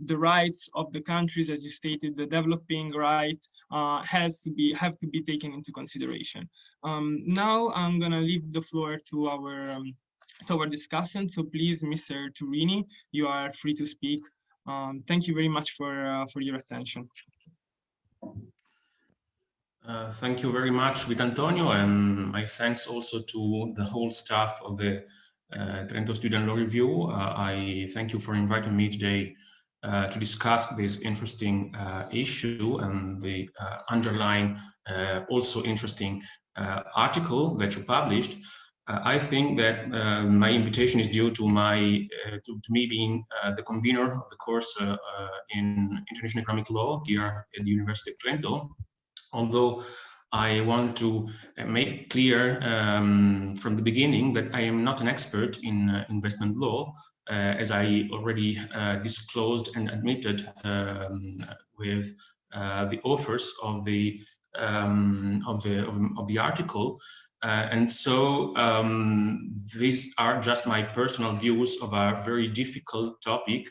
the rights of the countries, as you stated, the developing right, have to be taken into consideration. Now I'm gonna leave the floor to our discussant. So please, Mr. Turrini, you are free to speak. Thank you very much for your attention.
Thank you very much, with Antonio, and my thanks also to the whole staff of the Trento Student Law Review. I thank you for inviting me today to discuss this interesting issue and the underlying also interesting article that you published. I think that my invitation is due to to me being the convener of the course in International Economic Law here at the University of Trento. Although I want to make clear from the beginning that I am not an expert in investment law, as I already disclosed and admitted with the authors of the article. And so these are just my personal views of a very difficult topic.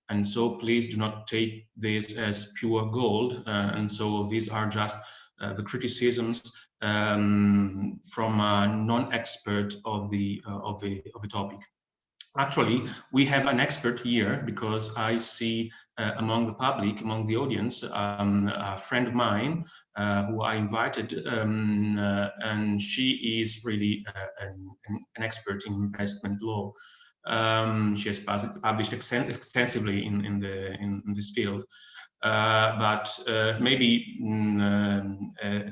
And so please do not take this as pure gold. And so these are just the criticisms from a non-expert of the topic. Actually, we have an expert here because I see among the public, among the audience, a friend of mine who I invited, and she is really an expert in investment law. She has published extensively in this field, but maybe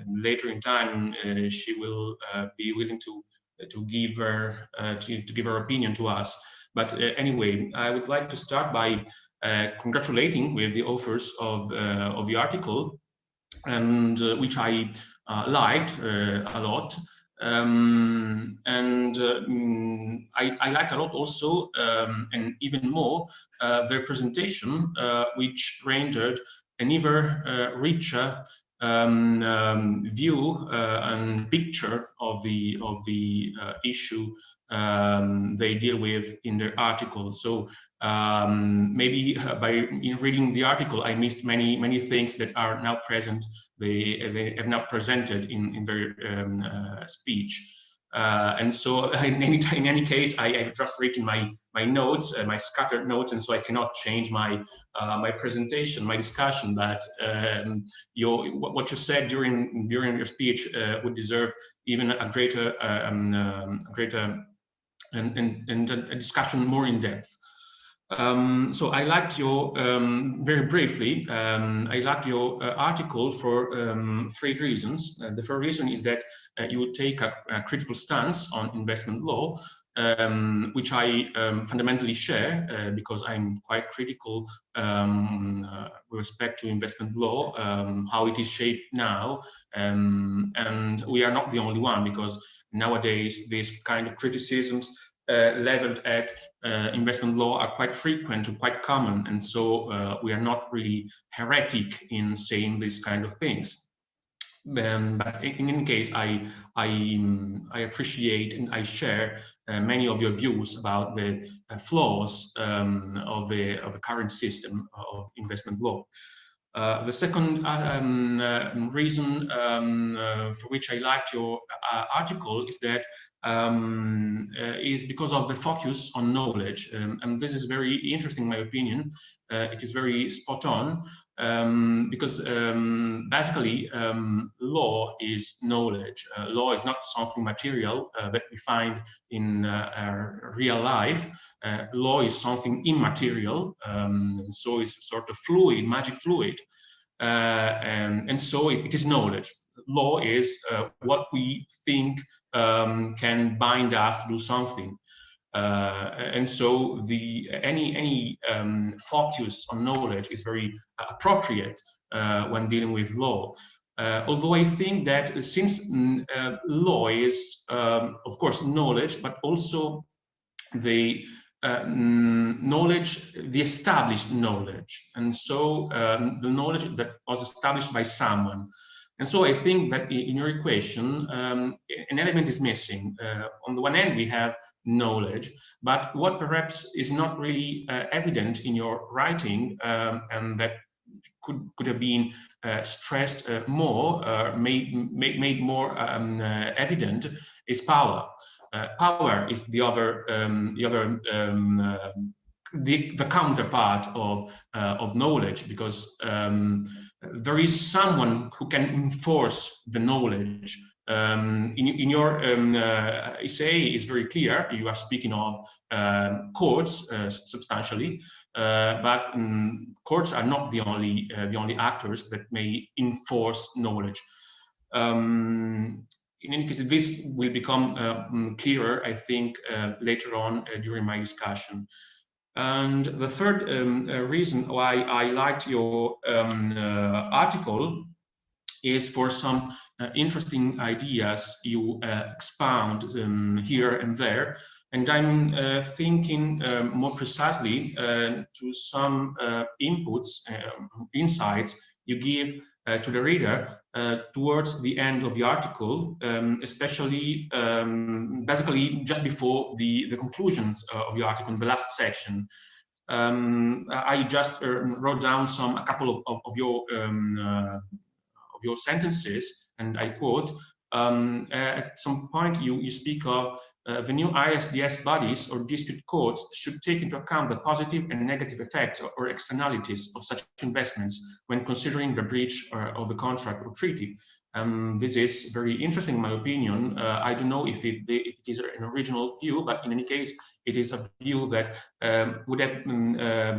later in time she will be willing to give her opinion to us. But anyway, I would like to start by congratulating with the authors of the article, and which I liked a lot. I liked a lot also, and even more, their presentation, which rendered an even richer view and picture of the issue they deal with in their article. So maybe in reading the article, I missed many things that are now present. They have not presented in their speech. And so in any case, I have just written my notes, my scattered notes, and so I cannot change my my presentation, my discussion. But what you said during your speech would deserve even a greater and a discussion more in depth. So I liked your, very briefly, I liked your article for 3 reasons. The first reason is that you take a critical stance on investment law, which I fundamentally share because I'm quite critical with respect to investment law, how it is shaped now. And we are not the only one, because nowadays these kind of criticisms leveled at investment law are quite frequent and quite common, and so we are not really heretic in saying these kind of things. But in any case, I appreciate and I share many of your views about the flaws of the current system of investment law. The second reason for which I liked your article is that is because of the focus on knowledge, and this is very interesting in my opinion. It is very spot on, because basically law is knowledge. Law is not something material that we find in real life. Law is something immaterial, so it's sort of fluid, magic fluid, and so it is knowledge. Law is what we think can bind us to do something. And so any focus on knowledge is very appropriate when dealing with law. Although I think that since law is, of course, knowledge, but also the knowledge, the established knowledge, and so the knowledge that was established by someone. And so I think that in your equation, an element is missing. On the one hand, we have knowledge, but what perhaps is not really evident in your writing, and that could have been stressed more, made more evident, is power. Power is the counterpart of knowledge, because there is someone who can enforce the knowledge. In your essay, is very clear. You are speaking of courts substantially, but courts are not the only actors that may enforce knowledge. In any case, this will become clearer, I think, later on during my discussion. And the third reason why I liked your article is for some interesting ideas you expound here and there. And I'm thinking more precisely to some inputs, insights you give to the reader towards the end of the article, especially basically just before the conclusions of the article in the last section. I just wrote down a couple of your sentences, and I quote, at some point you speak of the new ISDS bodies or dispute courts should take into account the positive and negative effects or externalities of such investments when considering the breach of the contract or treaty. This is very interesting in my opinion. I don't know if it is an original view, but in any case, it is a view that would have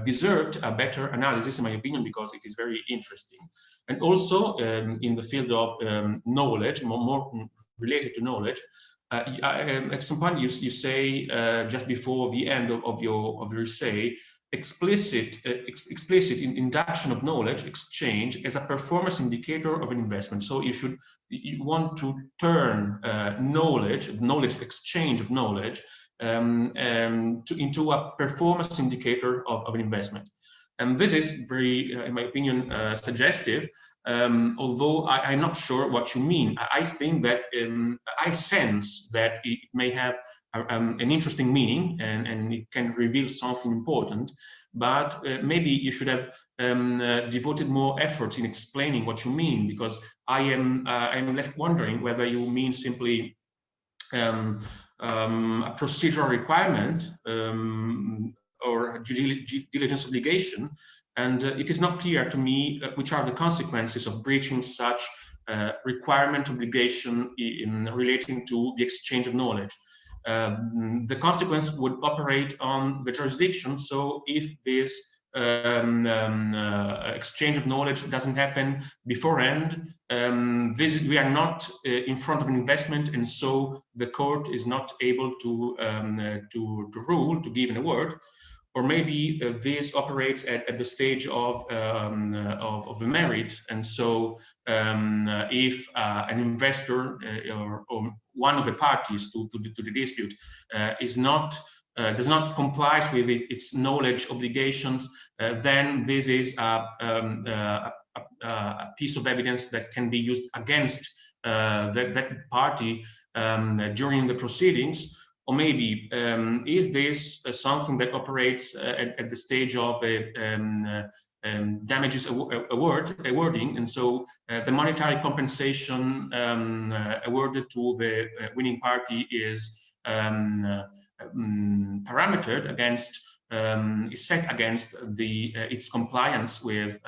deserved a better analysis, in my opinion, because it is very interesting. And also in the field of knowledge, more related to knowledge, At some point you say just before the end of your essay, explicit induction of knowledge exchange as a performance indicator of an investment. So you want to turn knowledge exchange of knowledge into a performance indicator of an investment. And this is very, in my opinion, suggestive, although I'm not sure what you mean. I think that I sense that it may have an interesting meaning and it can reveal something important, but maybe you should have devoted more effort in explaining what you mean, because I am left wondering whether you mean simply a procedural requirement or due diligence obligation, and it is not clear to me which are the consequences of breaching such requirement obligation in relating to the exchange of knowledge. The consequence would operate on the jurisdiction. So if this exchange of knowledge doesn't happen beforehand, we are not in front of an investment, and so the court is not able to rule, to give an award. Or maybe this operates at the stage of the merit, and so if an investor or one of the parties to the dispute does not comply with its knowledge obligations, then this is a piece of evidence that can be used against that party during the proceedings. Or maybe is this something that operates at the stage of a damages awarding, and so the monetary compensation awarded to the winning party is parametered against, is set against its compliance with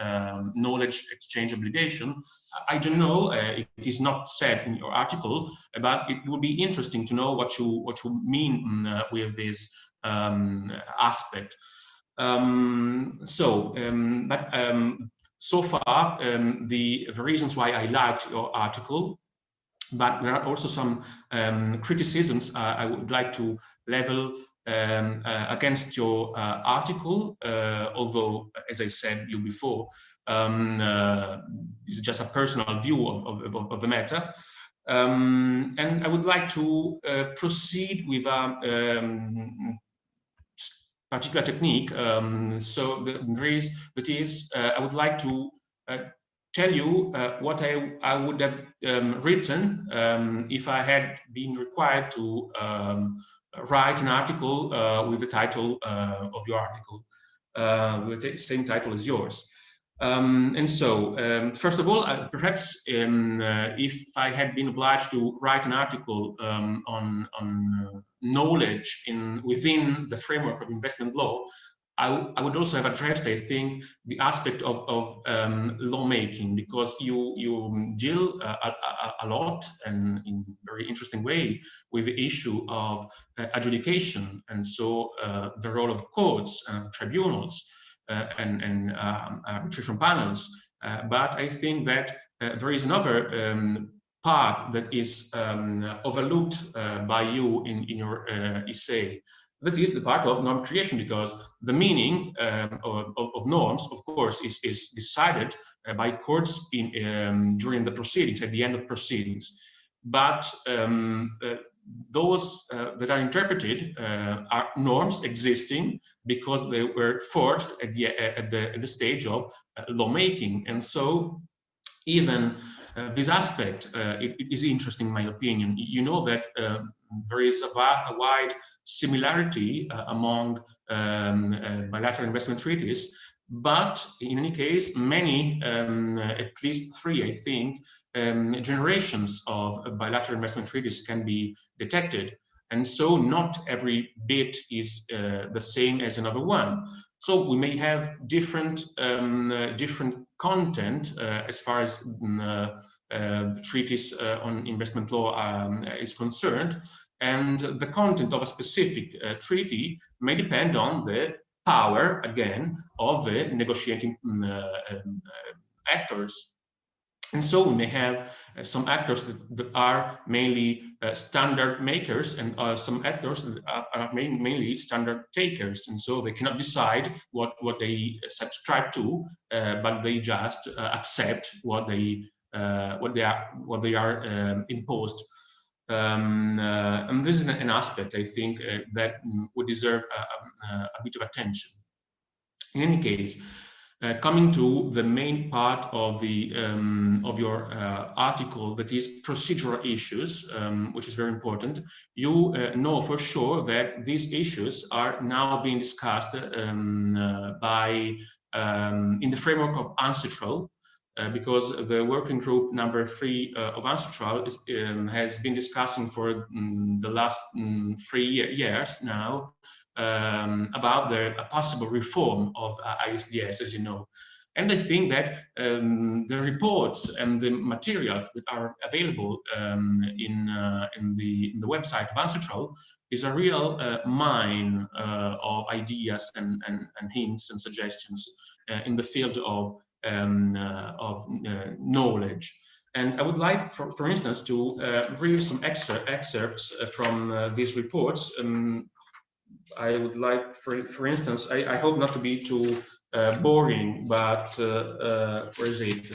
knowledge exchange obligation. I don't know, it is not said in your article, but it would be interesting to know what you mean with this aspect. So far, the reasons why I liked your article, but there are also some criticisms I would like to level against your article, although, as I said you before, this is just a personal view of the matter. And I would like to proceed with a particular technique. I would like to tell you what I would have written if I had been required to write an article with the title of your article, with the same title as yours. And so, first of all, perhaps if I had been obliged to write an article on knowledge within the framework of investment law, I would also have addressed, I think, the aspect of lawmaking, because you deal a lot and in a very interesting way with the issue of adjudication, and so the role of courts and tribunals and arbitration panels. But I think that there is another part that is overlooked by you in your essay. That is the part of norm creation, because the meaning of norms, of course, is decided by courts during the proceedings, at the end of proceedings. But those that are interpreted are norms existing because they were forged at the stage of lawmaking. And so even this aspect it is interesting in my opinion. You know that there is a wide similarity among bilateral investment treaties, but in any case, many, at least 3, I think, generations of bilateral investment treaties can be detected. And so not every bit is the same as another one. So we may have different content as far as the treatise on investment law is concerned. And the content of a specific treaty may depend on the power, again, of the negotiating actors. And so we may have some actors that are mainly standard makers, and some actors that are mainly standard takers. And so they cannot decide what they subscribe to, but they just accept what they are imposed. And this is an aspect, I think, that would deserve a bit of attention. In any case, coming to the main part of the of your article, that is procedural issues, which is very important. You know for sure that these issues are now being discussed by in the framework of Ancestral, because the working group number 3 of Ancestral has been discussing for the last 3 years now about a possible reform of ISDS, as you know. And I think that the reports and the materials that are available in the website of Ancestral is a real mine of ideas and hints and suggestions in the field of knowledge. And I would like, for instance, to read some excerpts from these reports. I would like, for instance, I hope not to be too boring, but where is it?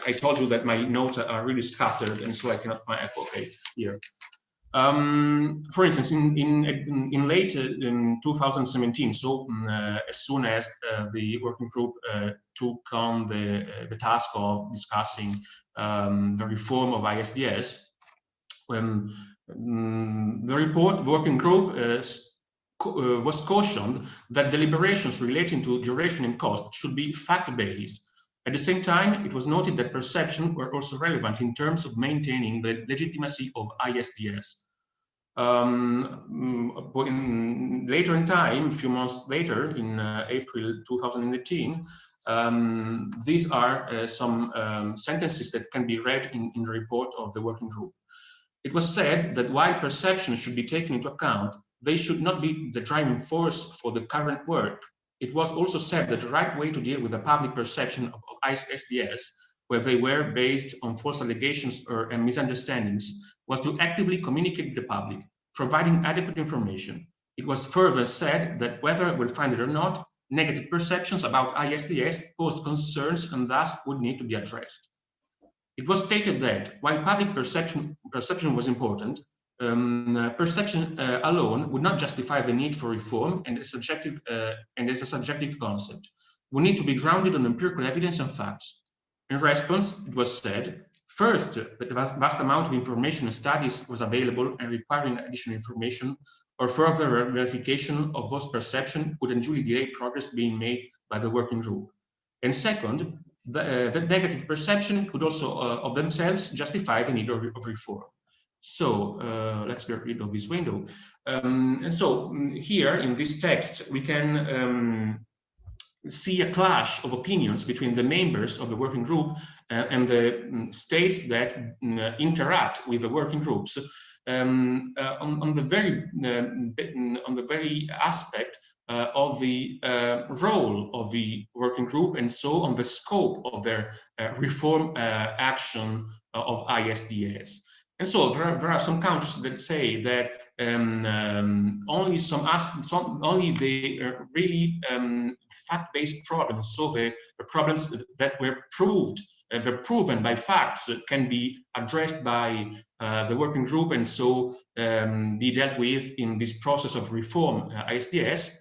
I told you that my notes are really scattered, and so I cannot find. Okay, here. For instance, in late in 2017, so as soon as the working group took on the task of discussing the reform of ISDS, the working group was cautioned that deliberations relating to duration and cost should be fact-based. At the same time, it was noted that perceptions were also relevant in terms of maintaining the legitimacy of ISDS. Later in time, a few months later, in April 2018, these are some sentences that can be read in the report of the working group. It was said that while perceptions should be taken into account, they should not be the driving force for the current work. It was also said that the right way to deal with the public perception of ISDS, where they were based on false allegations or misunderstandings, was to actively communicate with the public, providing adequate information. It was further said that whether we'll find it or not, negative perceptions about ISDS posed concerns and thus would need to be addressed. It was stated that while public perception was important, perception alone would not justify the need for reform and as a subjective concept. We need to be grounded on empirical evidence and facts. In response, it was said, first, that a vast amount of information and studies was available and requiring additional information or further verification of those perceptions would unduly delay progress being made by the working group. And second, that negative perception could also of themselves justify the need of reform. So let's get rid of this window. And so here in this text, we can see a clash of opinions between the members of the working group and the states that interact with the working groups on the very aspect of the role of the working group, and so on the scope of their reform action of ISDS. And so there are some countries that say that only only the really fact-based problems, so the problems that were proven by facts, can be addressed by the working group, and so be dealt with in this process of reform ISDS.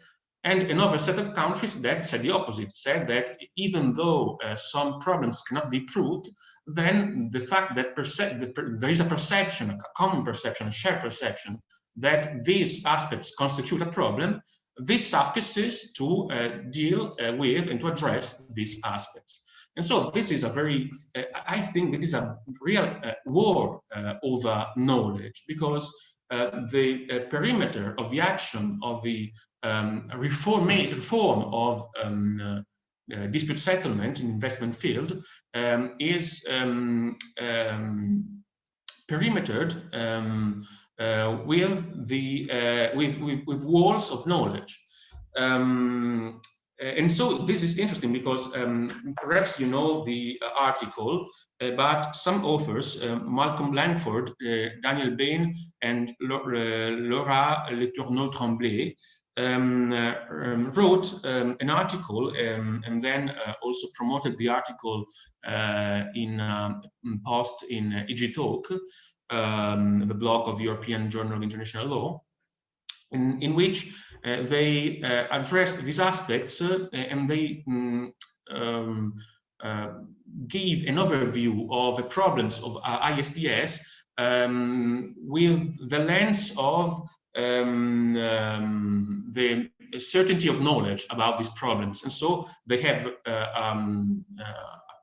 And another set of countries that said the opposite, said that even though some problems cannot be proved, then the fact that there is a perception, a common perception, a shared perception, that these aspects constitute a problem, this suffices to deal with and to address these aspects. And so this is a very, I think it is a real war over knowledge, because the perimeter of the action of the reform of dispute settlement in investment field is perimetered with walls of knowledge. And so this is interesting because perhaps you know the article, but some authors, Malcolm Langford, Daniel Bain, and Laura Letourneau-Tremblay, wrote an article and then also promoted the article in post in EGTalk, the blog of the European Journal of International Law, in which they address these aspects and they give an overview of the problems of ISDS with the lens of the certainty of knowledge about these problems. And so they have a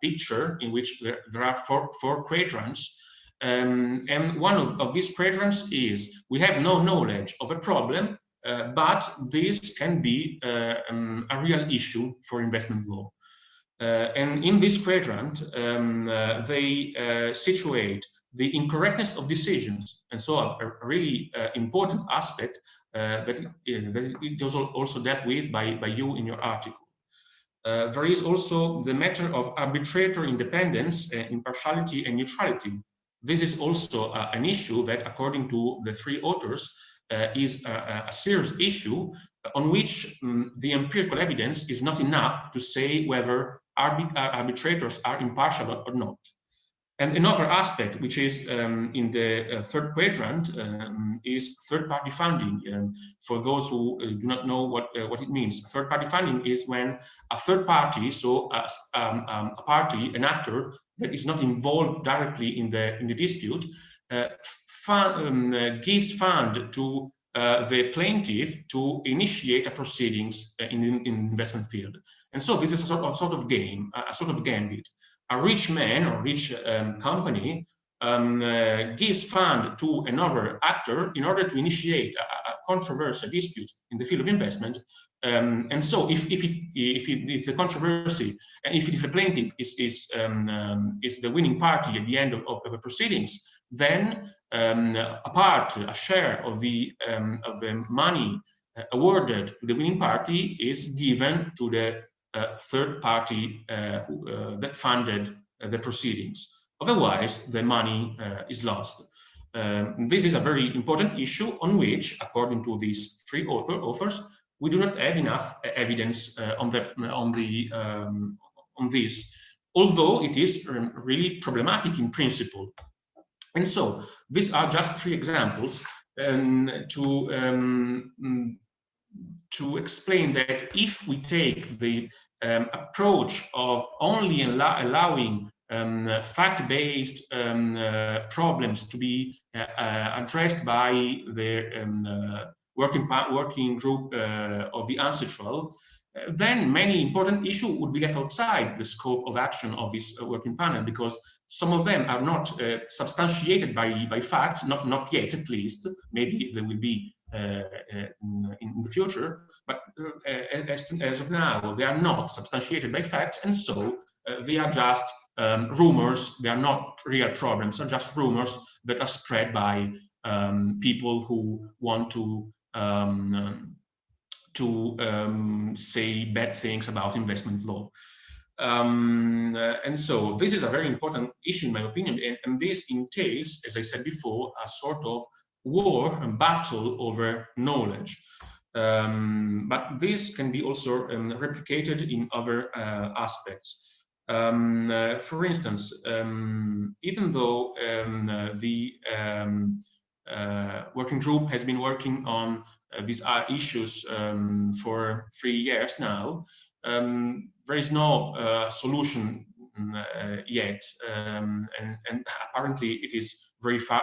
picture in which there are four quadrants. And one of these quadrants is we have no knowledge of a problem, but this can be a real issue for investment law. And in this quadrant, they situate the incorrectness of decisions. And so a really important aspect that it was also dealt with by you in your article. There is also the matter of arbitrator independence, impartiality, and neutrality. This is also an issue that, according to the three authors, is a serious issue on which the empirical evidence is not enough to say whether arbitrators are impartial or not. And another aspect, which is in the third quadrant, is third-party funding. For those who do not know what it means, third-party funding is when a third party, so a party, an actor that is not involved directly in the dispute, gives fund to the plaintiff to initiate a proceedings in the investment field. And so this is a sort of game, a sort of gambit. A rich man or rich company gives fund to another actor in order to initiate a controversial dispute in the field of investment. And so if the controversy, if the plaintiff is the winning party at the end of the proceedings, then a share of the money awarded to the winning party is given to the third party that funded the proceedings. Otherwise, the money is lost. This is a very important issue on which, according to these three authors, we do not have enough evidence on this, although it is really problematic in principle. And so these are just three examples to explain that if we take the approach of only allowing fact-based problems to be addressed by the working group of the ancestral, then many important issues would be left outside the scope of action of this working panel, because some of them are not substantiated by facts, not yet at least. Maybe they will be in the future, but as of now, they are not substantiated by facts, and so they are just rumors. They are not real problems. They're just rumors that are spread by people who want to say bad things about investment law. And so this is a very important issue, in my opinion, and this entails, as I said before, a sort of war and battle over knowledge. But this can be also replicated in other aspects. For instance, even though the working group has been working on these issues for 3 years now, there is no solution yet, and apparently it is very far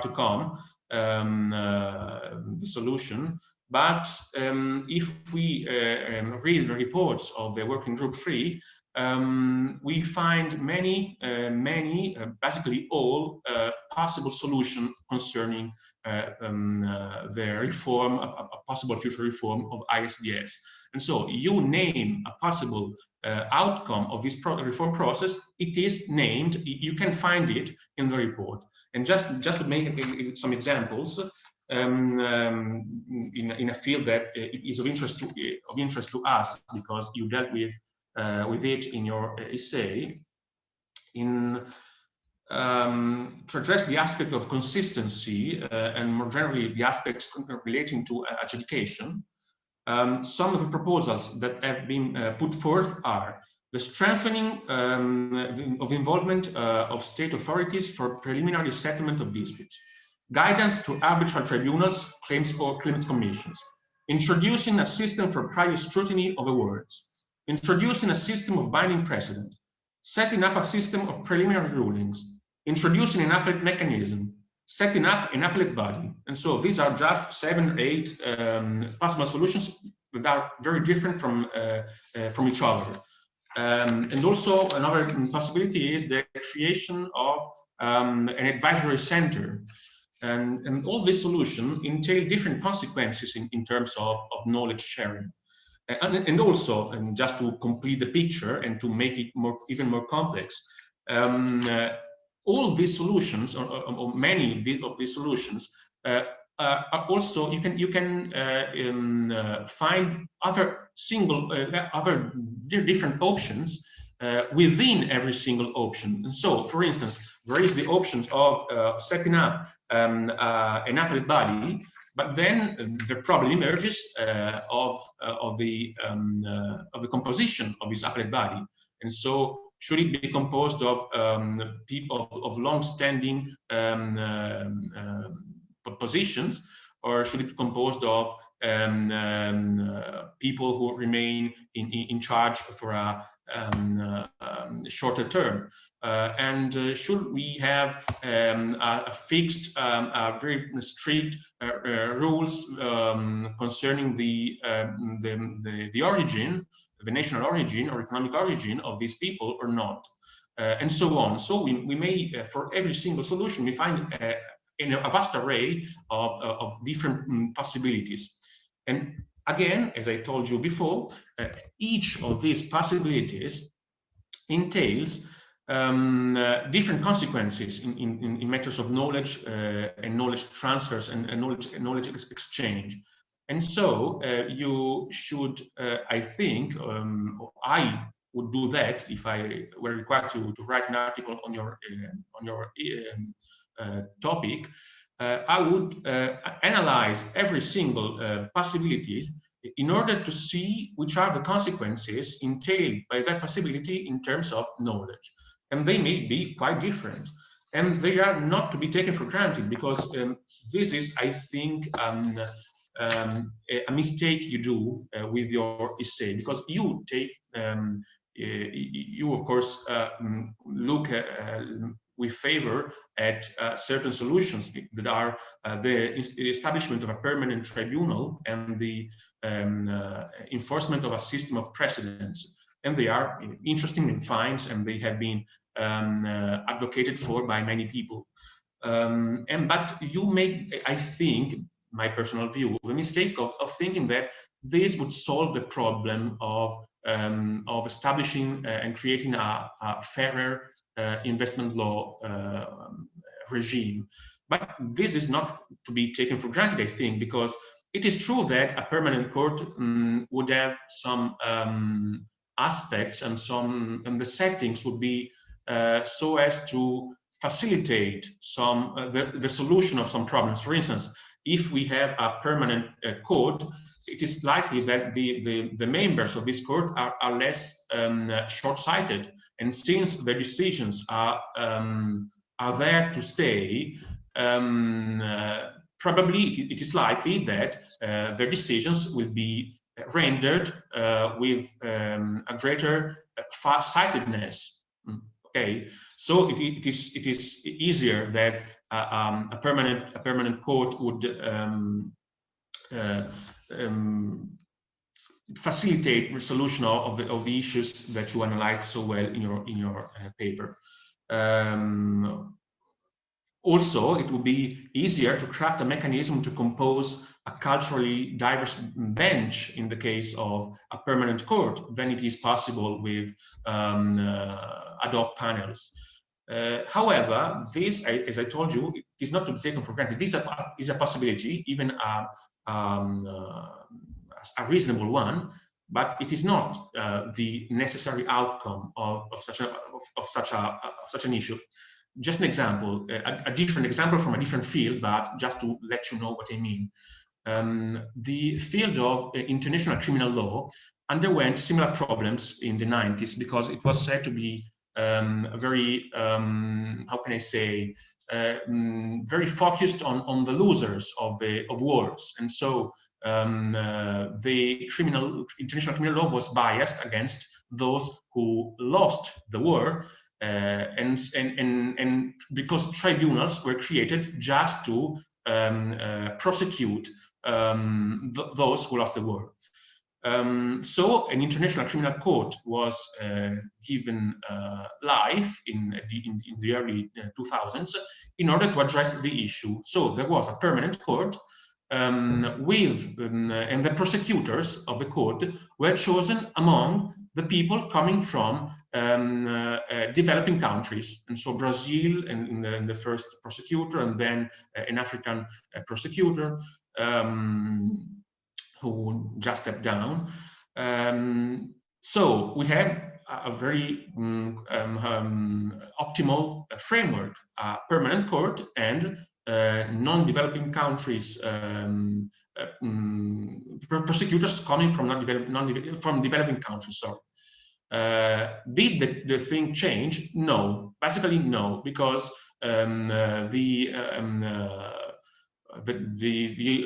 to come, the solution. But if we read the reports of the working group 3, we find many, basically all possible solutions concerning the reform, a possible future reform of ISDS. And so you name a possible outcome of this reform process, it is named, you can find it in the report. And just to make some examples, in a field that is of interest to us, because you dealt with it in your essay, to address the aspect of consistency and more generally the aspects relating to adjudication. Some of the proposals that have been put forth are the strengthening of involvement of state authorities for preliminary settlement of disputes, guidance to arbitral tribunals, claims commissions, introducing a system for prior scrutiny of awards, introducing a system of binding precedent, setting up a system of preliminary rulings, introducing an appellate mechanism, setting up an appellate body. And so these are just 7 or 8 possible solutions that are very different from each other. And also another possibility is the creation of an advisory center. And all these solutions entail different consequences in terms of knowledge sharing. And also, and just to complete the picture and to make it even more complex, all these solutions, or many of these solutions, are also you can find other different options within every single option. And so, for instance, there is the options of setting up an appellate body, but then the problem emerges of the composition of this appellate body. And so, should it be composed of people of long-standing positions, or should it be composed of people who remain in charge for a shorter term? And should we have a fixed, very strict rules concerning the origin, the national origin or economic origin of these people, or not? And so on. So we may, for every single solution, we find a vast array of different possibilities. And again, as I told you before, each of these possibilities entails different consequences in matters of knowledge and knowledge transfers and knowledge exchange. And so you should, I think, I would do that if I were required to write an article on your topic. I would analyze every single possibility in order to see which are the consequences entailed by that possibility in terms of knowledge. And they may be quite different. And they are not to be taken for granted, because this is, I think, a mistake you do with your essay, because you take, you of course look with favor at certain solutions that are the establishment of a permanent tribunal and the enforcement of a system of precedents. And they are interesting and fine, and they have been advocated for by many people. But you make, I think, my personal view, the mistake of thinking that this would solve the problem of establishing and creating a fairer investment law regime. But this is not to be taken for granted, I think, because it is true that a permanent court would have some aspects and the settings would be so as to facilitate some the solution of some problems. For instance, if we have a permanent court, it is likely that the members of this court are less short-sighted, and since the decisions are there to stay, probably it is likely that their decisions will be rendered with a greater far-sightedness. Okay, so it is easier that a permanent court would facilitate resolution of the issues that you analyzed so well in your paper. Also, it would be easier to craft a mechanism to compose a culturally diverse bench in the case of a permanent court than it is possible with ad hoc panels. However, this, as I told you, it is not to be taken for granted. This is a possibility, even a reasonable one, but it is not the necessary outcome of such an issue. Just an example, a different example from a different field, but just to let you know what I mean. The field of international criminal law underwent similar problems in the 90s because it was said to be very, how can I say, very focused on the losers of wars. And so the international criminal law was biased against those who lost the war, and because tribunals were created just to prosecute those who lost the war. So an international criminal court was given life in the early 2000s in order to address the issue. So there was a permanent court and the prosecutors of the court were chosen among the people coming from developing countries. And so Brazil in the first prosecutor, and then an African prosecutor who just stepped down. So we have a very optimal framework, a permanent court and non-developing countries, prosecutors coming from developing countries. Sorry. Did the thing change? No, basically no, because the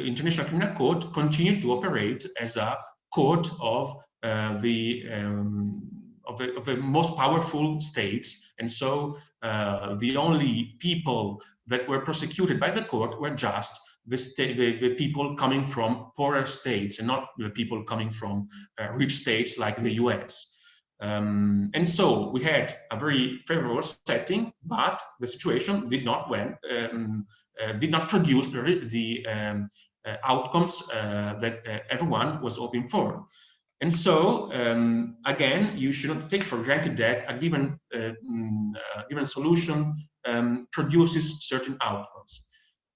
International Criminal Court continued to operate as a court of the most powerful states, and so the only people that were prosecuted by the court were just the people coming from poorer states, and not the people coming from rich states like the US. And so we had a very favorable setting, but the situation did not produce the outcomes that everyone was hoping for. And so again, you should not take for granted that a given solution produces certain outcomes.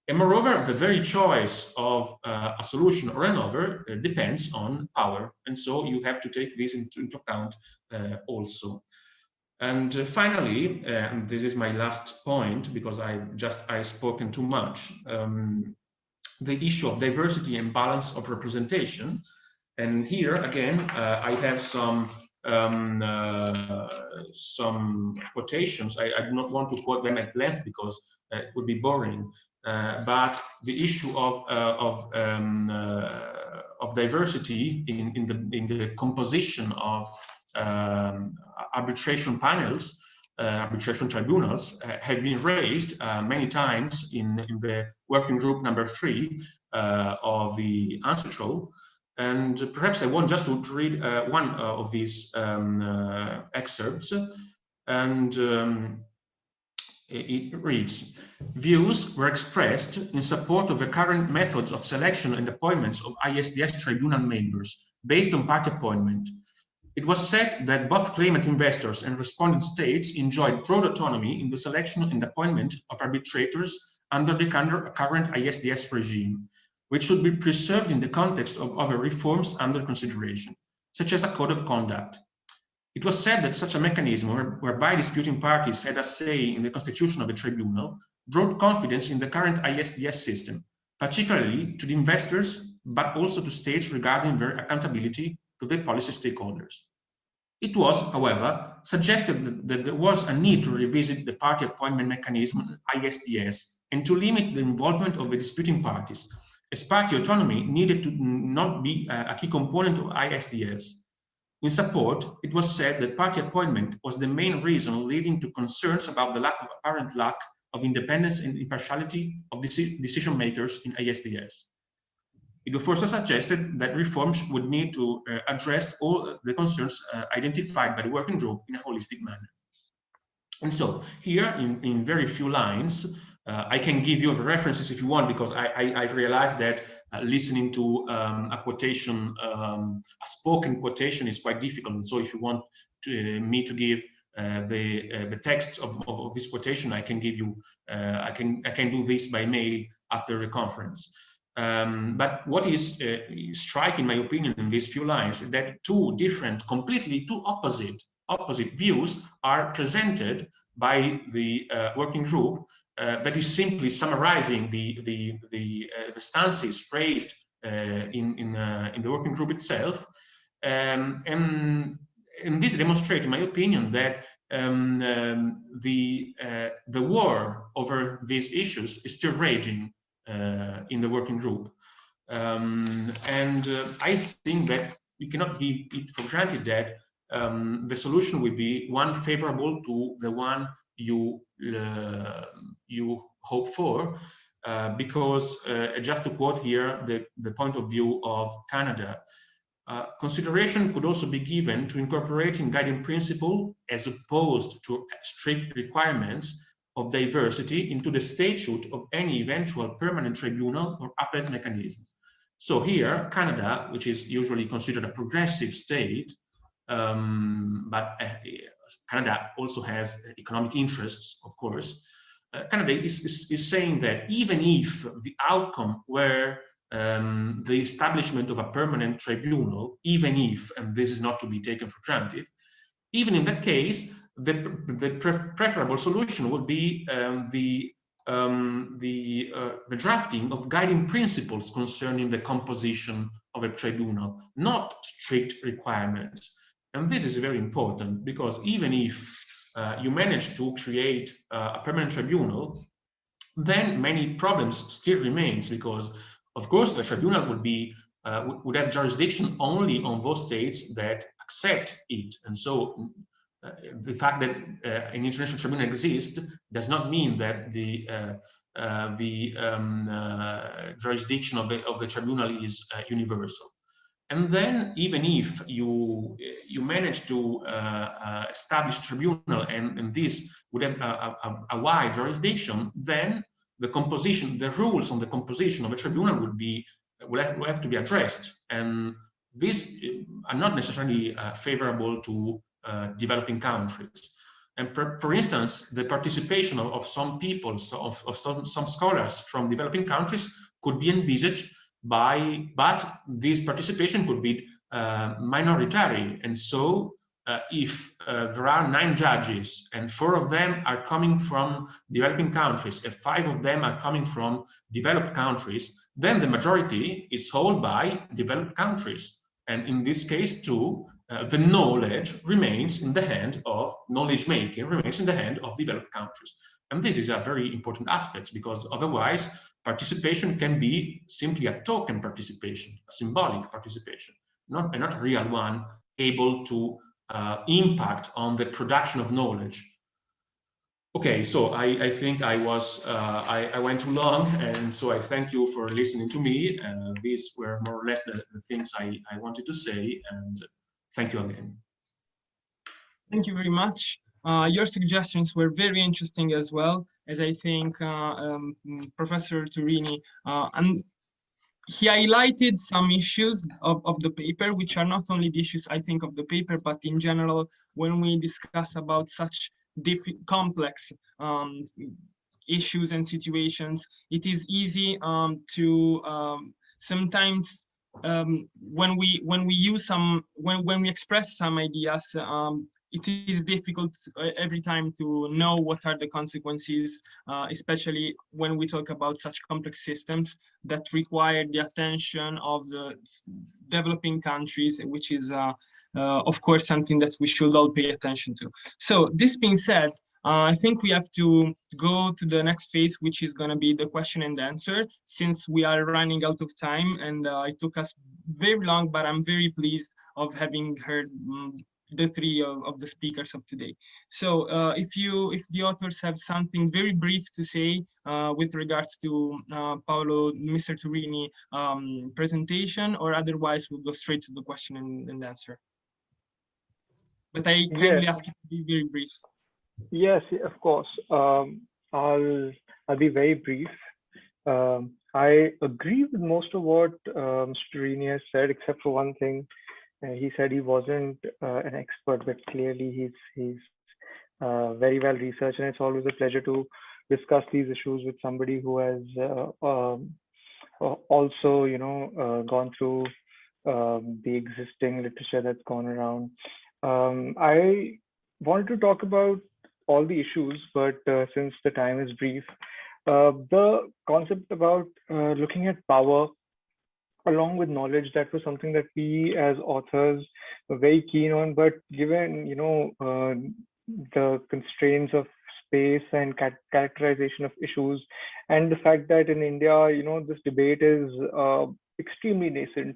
And moreover, the very choice of a solution or another depends on power. And so you have to take this into account also. And finally, this is my last point because I've spoken too much, the issue of diversity and balance of representation. And here again, I have some quotations. I do not want to quote them at length because it would be boring. But the issue of diversity in the composition of arbitration panels, arbitration tribunals, have been raised many times in the working group number 3 of the Ancestral. And perhaps I want just to read one of these excerpts. And it reads, views were expressed in support of the current methods of selection and appointments of ISDS tribunal members based on party appointment. It was said that both claimant investors and respondent states enjoyed broad autonomy in the selection and appointment of arbitrators under the current ISDS regime, which should be preserved in the context of other reforms under consideration, such as a code of conduct. It was said that such a mechanism, whereby disputing parties had a say in the constitution of the tribunal, brought confidence in the current ISDS system, particularly to the investors, but also to states regarding their accountability to the policy stakeholders. It was, however, suggested that there was a need to revisit the party appointment mechanism ISDS and to limit the involvement of the disputing parties, as party autonomy needed to not be a key component of ISDS. In support, it was said that party appointment was the main reason leading to concerns about the apparent lack of independence and impartiality of decision makers in ISDS. It was also suggested that reforms would need to address all the concerns identified by the working group in a holistic manner. And so here, in very few lines, I can give you the references if you want, because I've realized that listening to a quotation, a spoken quotation, is quite difficult. And so if you want me to give the text of this quotation, I can give you. I can do this by mail after the conference. But what is striking, in my opinion, in these few lines is that two opposite views are presented by the working group that is simply summarizing the stances raised in the working group itself, and this demonstrates, in my opinion, that the war over these issues is still raging in the working group, and I think that we cannot give it for granted that the solution will be one favorable to the one you hope for, because just to quote here the point of view of Canada, consideration could also be given to incorporating guiding principle as opposed to strict requirements of diversity into the statute of any eventual permanent tribunal or appellate mechanism. So here, Canada, which is usually considered a progressive state, but Canada also has economic interests, of course. Canada is saying that even if the outcome were the establishment of a permanent tribunal, even if, and this is not to be taken for granted, even in that case, the preferable solution would be the drafting of guiding principles concerning the composition of a tribunal, not strict requirements. And this is very important because even if you manage to create a permanent tribunal, then many problems still remains because, of course, the tribunal would have jurisdiction only on those states that accept it, and so the fact that an international tribunal exists does not mean that the jurisdiction of the tribunal is universal. And then, even if you manage to establish tribunal and this would have a wide jurisdiction, then the rules on the composition of a tribunal will have to be addressed, and these are not necessarily favorable to developing countries. And for instance, the participation of some people, of some scholars from developing countries could be envisaged but this participation could be minoritary. And so if there are 9 judges and 4 of them are coming from developing countries and 5 of them are coming from developed countries, then the majority is held by developed countries. And in this case too, the knowledge remains in the hand of remains in the hand of developed countries. And this is a very important aspect because otherwise participation can be simply a token participation, a symbolic participation, not a real one able to impact on the production of knowledge. Okay, so I think I went too long, and so I thank you for listening to me. These were more or less the things I wanted to say, and thank you again.
Thank you very much. Your suggestions were very interesting as well, as I think Professor Turrini, and he highlighted some issues of the paper, which are not only the issues, I think, of the paper, but in general, when we discuss about such complex issues and situations, it is easy to sometimes when we express some ideas, it is difficult every time to know what are the consequences, especially when we talk about such complex systems that require the attention of the developing countries, which is, of course, something that we should all pay attention to. So this being said, I think we have to go to the next phase, which is going to be the question and answer, since we are running out of time, and it took us very long, but I'm very pleased of having heard the 3 of the speakers of today. So if the authors have something very brief to say with regards to Paolo, Mr. Turrini presentation, or otherwise we'll go straight to the question and answer. But I kindly ask you to be very brief.
Yes, of course. I'll be very brief. I agree with most of what Mr. Turrini has said, except for one thing. He said he wasn't an expert, but clearly he's very well researched, and it's always a pleasure to discuss these issues with somebody who has also, gone through the existing literature that's gone around. I wanted to talk about all the issues, but since the time is brief, the concept about looking at power along with knowledge, that was something that we as authors were very keen on. But given, the constraints of space and characterization of issues, and the fact that in India, this debate is extremely nascent,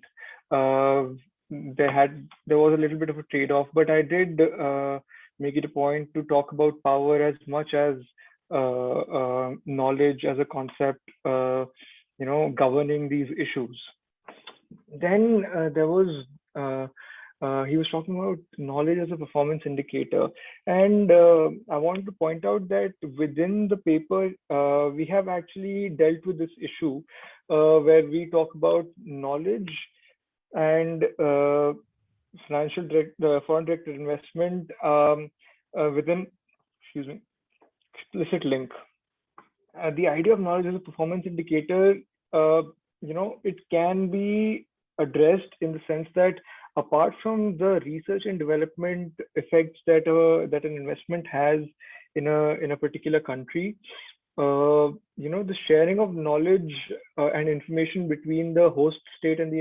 there was a little bit of a trade-off. But I did make it a point to talk about power as much as knowledge as a concept, governing these issues. Then there was he was talking about knowledge as a performance indicator, and I wanted to point out that within the paper we have actually dealt with this issue where we talk about knowledge and foreign direct investment within, explicit link. The idea of knowledge as a performance indicator, it can be addressed in the sense that apart from the research and development effects that an investment has in a particular country, the sharing of knowledge and information between the host state and the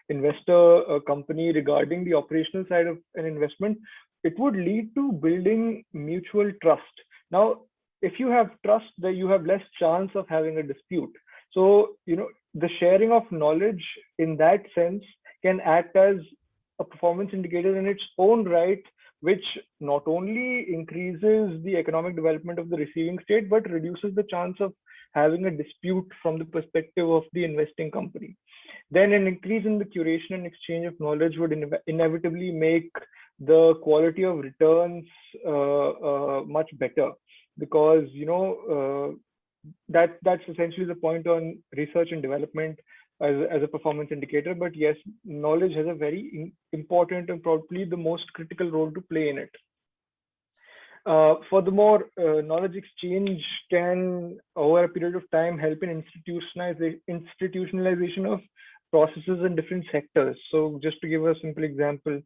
investor company regarding the operational side of an investment, it would lead to building mutual trust. Now, if you have trust, then you have less chance of having a dispute. So, the sharing of knowledge in that sense can act as a performance indicator in its own right, which not only increases the economic development of the receiving state, but reduces the chance of having a dispute from the perspective of the investing company. Then an increase in the curation and exchange of knowledge would inevitably make the quality of returns much better, because that's essentially the point on research and development as a performance indicator. But yes, knowledge has a very important and probably the most critical role to play in it. Furthermore, knowledge exchange can, over a period of time, help in institutionalization of processes in different sectors. So just to give a simple example,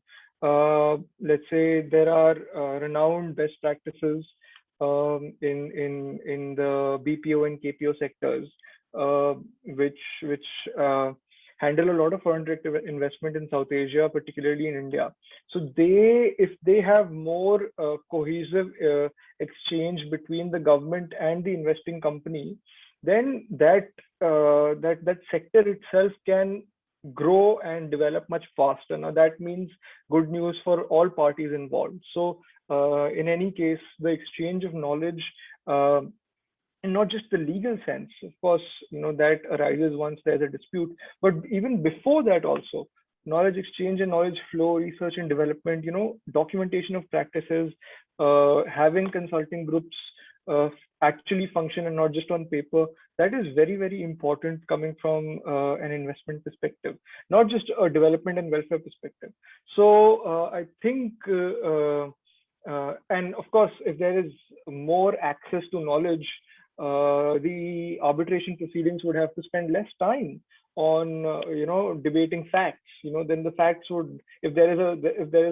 let's say there are renowned best practices in the BPO and KPO sectors, which handle a lot of foreign direct investment in South Asia, particularly in India. So if they have more cohesive exchange between the government and the investing company, then that sector itself can grow and develop much faster. Now that means good news for all parties involved. So in any case, the exchange of knowledge, and not just the legal sense, of course, that arises once there's a dispute, but even before that also, knowledge exchange and knowledge flow, research and development, documentation of practices, having consulting groups actually function and not just on paper, that is very, very important coming from an investment perspective, not just a development and welfare perspective. So I think, and of course, if there is more access to knowledge, the arbitration proceedings would have to spend less time on debating facts. Then the facts would, if there is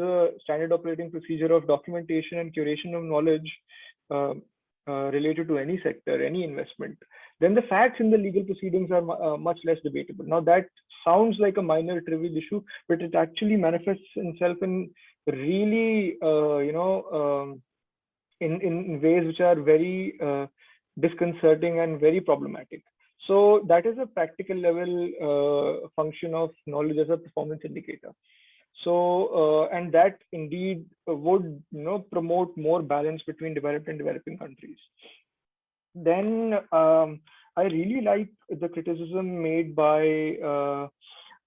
a standard operating procedure of documentation and curation of knowledge related to any sector, any investment, then the facts in the legal proceedings are much less debatable. Now that sounds like a minor trivial issue, but it actually manifests itself in really in ways which are very disconcerting and very problematic. So that is a practical level function of knowledge as a performance indicator. So and that indeed would promote more balance between developed and developing countries. Then I really like the criticism made by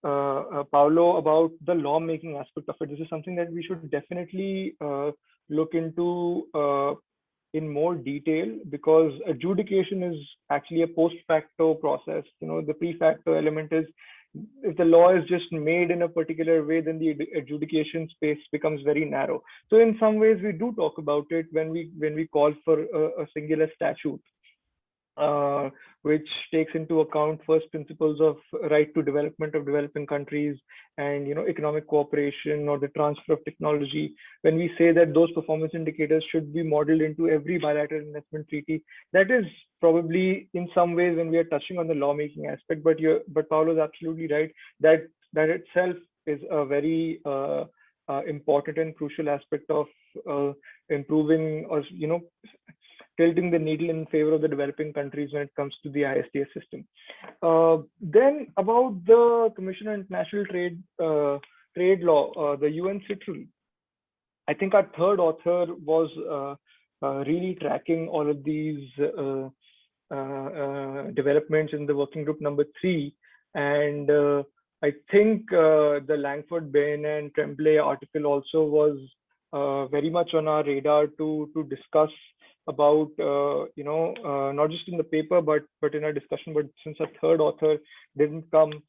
Paolo about the lawmaking aspect of it. This is something that we should definitely look into in more detail, because adjudication is actually a post facto process. The pre facto element is if the law is just made in a particular way, then the adjudication space becomes very narrow. So in some ways, we do talk about it when we call for a singular statute, which takes into account first principles of right to development of developing countries and economic cooperation or the transfer of technology. When we say that those performance indicators should be modeled into every bilateral investment treaty, that is probably in some ways when we are touching on the lawmaking aspect. But Paolo is absolutely right that that itself is a very important and crucial aspect of improving or tilting the needle in favor of the developing countries when it comes to the ISDS system. Then about the Commission on International Trade Law, the UN CITRL. I think our third author was really tracking all of these developments in the working group number 3. And I think the Langford, Bain and Tremblay article also was very much on our radar to discuss about not just in the paper but in our discussion. But since a third author didn't come,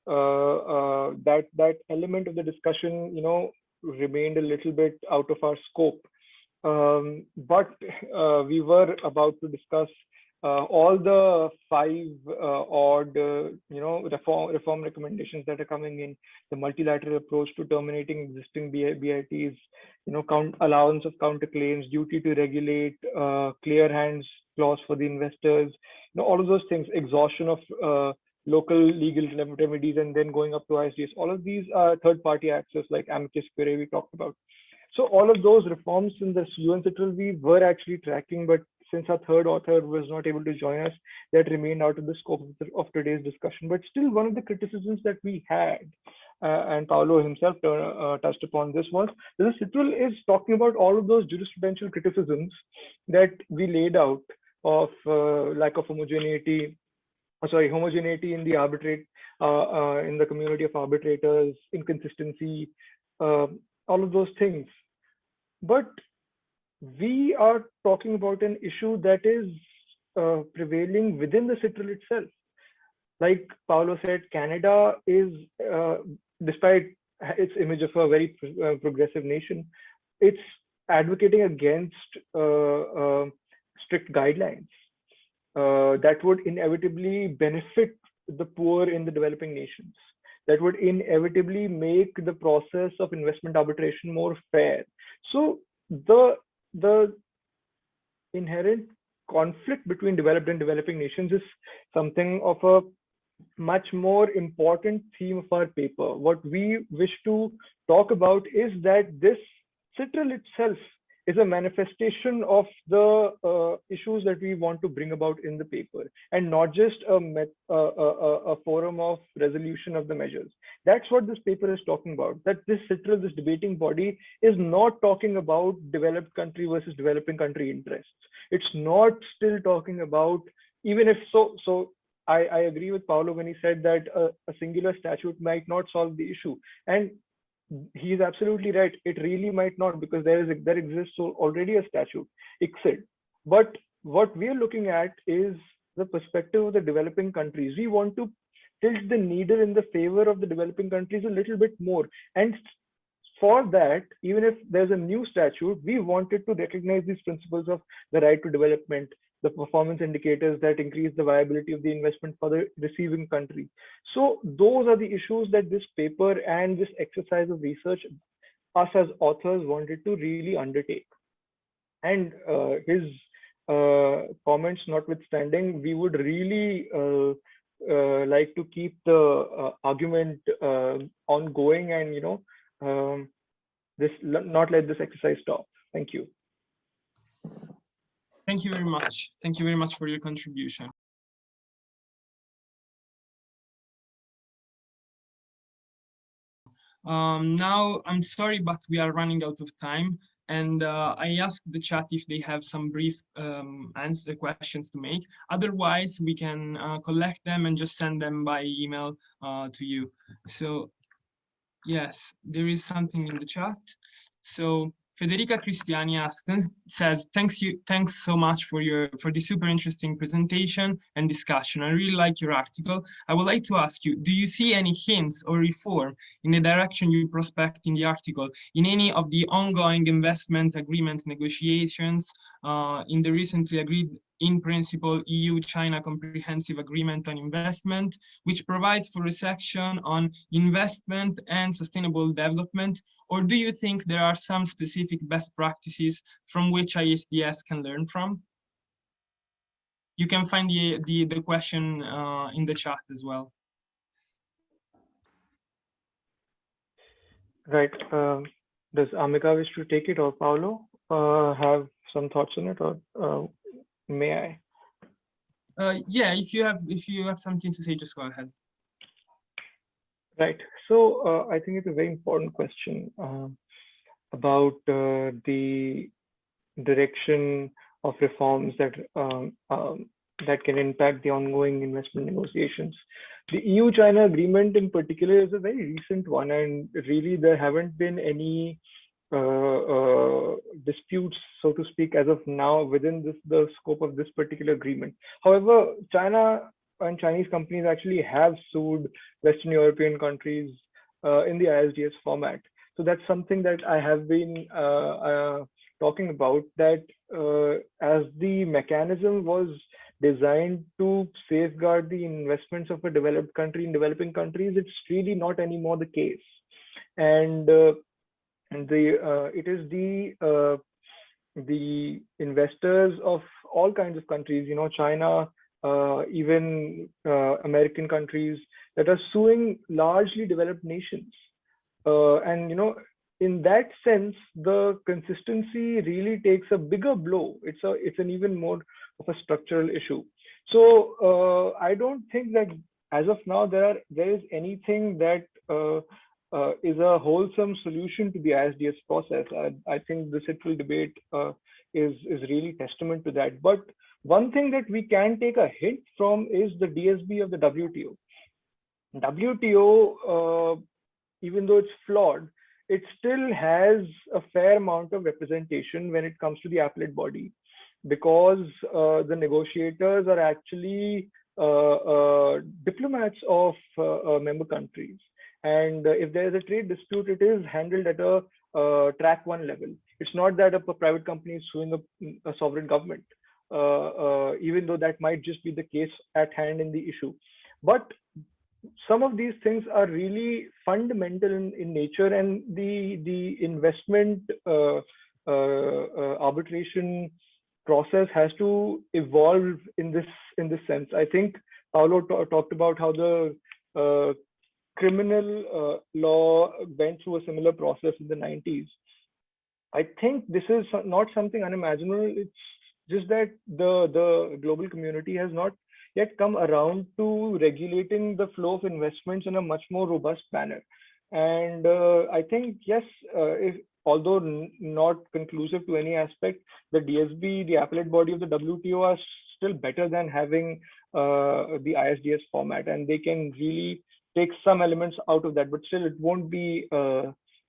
that element of the discussion remained a little bit out of our scope. But we were about to discuss all the 5 odd reform recommendations that are coming in: the multilateral approach to terminating existing BITs, allowance of counterclaims, duty to regulate, clear hands clause for the investors, all of those things, exhaustion of local legal remedies, and then going up to ISDS. All of these are third-party access like amicus curiae we talked about. So all of those reforms in the UN CITRL we were actually tracking, but since our third author was not able to join us, that remained out of the scope of today's discussion. But still, one of the criticisms that we had, and Paolo himself touched upon this, was that the CITRL is talking about all of those jurisprudential criticisms that we laid out of lack of homogeneity in the in the community of arbitrators, inconsistency, all of those things. But we are talking about an issue that is prevailing within the CITRL itself. Like Paolo said, Canada is, despite its image of a very progressive nation, it's advocating against strict guidelines that would inevitably benefit the poor in the developing nations, that would inevitably make the process of investment arbitration more fair. So the inherent conflict between developed and developing nations is something of a much more important theme of our paper. What we wish to talk about is that this CITRL itself is a manifestation of the issues that we want to bring about in the paper, and not just a forum of resolution of the measures. That's what this paper is talking about, that this CITRL, this debating body, is not talking about developed country versus developing country interests. It's not still talking about, even if so I agree with Paolo when he said that a singular statute might not solve the issue. And he's absolutely right. It really might not, because there exists already a statute, ICSID. But what we're looking at is the perspective of the developing countries. We want to tilt the needle in the favor of the developing countries a little bit more. And for that, even if there's a new statute, we wanted to recognize these principles of the right to development, the performance indicators that increase the viability of the investment for the receiving country. So those are the issues that this paper and this exercise of research, us as authors, wanted to really undertake. And his comments notwithstanding, we would really like to keep the argument ongoing and not let this exercise stop. Thank you.
Thank you very much. Thank you very much for your contribution. Now, I'm sorry, but we are running out of time. And I asked the chat if they have some brief questions to make. Otherwise, we can collect them and just send them by email to you. So yes, there is something in the chat. So Federica Cristiani says, thanks so much for the super interesting presentation and discussion. I really like your article. I would like to ask you, do you see any hints or reform in the direction you prospect in the article in any of the ongoing investment agreement negotiations, in the recently agreed in principle EU-China Comprehensive Agreement on Investment, which provides for a section on investment and sustainable development? Or do you think there are some specific best practices from which ISDS can learn from? You can find the question in the chat as well.
Right. Does Amika wish to take it, or Paolo have some thoughts on it, or may I?
Yeah, if you have something to say, just go ahead.
Right. So I think it's a very important question about the direction of reforms that that can impact the ongoing investment negotiations. The EU-China agreement in particular is a very recent one, and really there haven't been any disputes, so to speak, as of now within the scope of this particular agreement. However, China and Chinese companies actually have sued Western European countries in the ISDS format. So that's something that I have been talking about, that as the mechanism was designed to safeguard the investments of a developed country in developing countries, it's really not anymore the case. And it is the investors of all kinds of countries, you know, China, even American countries, that are suing largely developed nations. And you know, in that sense, the consistency really takes a bigger blow. It's an even more of a structural issue. So I don't think that as of now there is anything that is a wholesome solution to the ISDS process. I think the civil debate is really testament to that. But one thing that we can take a hint from is the DSB of the WTO. WTO, even though it's flawed, it still has a fair amount of representation when it comes to the appellate body, because the negotiators are actually diplomats of member countries. And if there is a trade dispute, it is handled at a track 1 level. It's not that a private company is suing a sovereign government, even though that might just be the case at hand in the issue. But some of these things are really fundamental in nature, and the investment arbitration process has to evolve in this sense. I think Paolo talked about how the criminal law went through a similar process in the 90s. I think this is not something unimaginable. It's just that the global community has not yet come around to regulating the flow of investments in a much more robust manner. And I think, yes, although not conclusive to any aspect, the DSB, the appellate body of the WTO, are still better than having the ISDS format, and they can really take some elements out of that, but still it won't be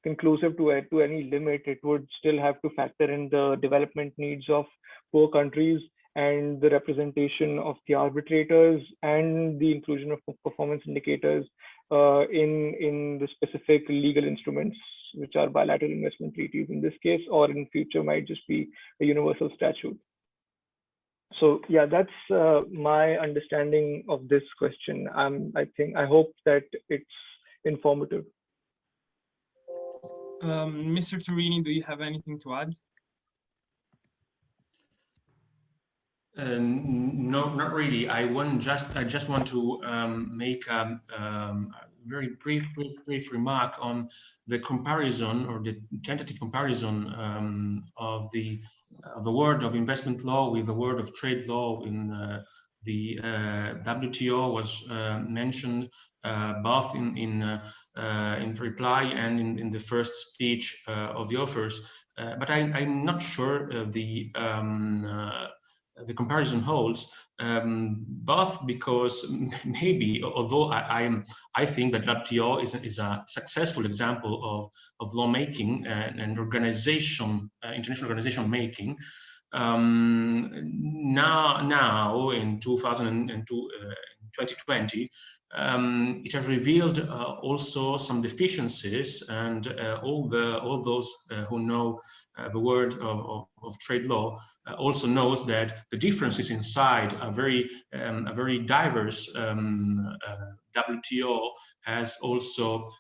conclusive to any limit. It would still have to factor in the development needs of poor countries and the representation of the arbitrators and the inclusion of performance indicators in the specific legal instruments, which are bilateral investment treaties in this case, or in future might just be a universal statute. So yeah, that's my understanding of this question. I hope that it's informative.
Mr. Turrini, do you have anything to add?
No, not really. I just want to make a very brief remark on the comparison, or the tentative comparison of the word of investment law with the word of trade law in the WTO was mentioned both in reply and in the first speech of the authors. But I'm not sure the the comparison holds, both because maybe, although I think that WTO is a successful example of lawmaking and organization, international organization making. Now in 2020, it has revealed also some deficiencies, and all those who know the word of trade law also knows that the differences inside a very diverse WTO has also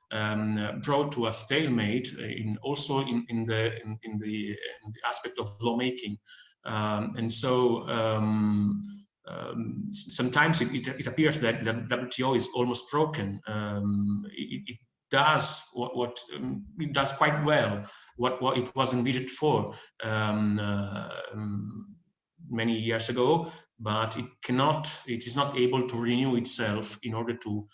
brought to a stalemate in the aspect of lawmaking, and so sometimes it appears that the WTO is almost broken. It does it does quite well what it was envisioned for many years ago, but it is not able to renew itself in order to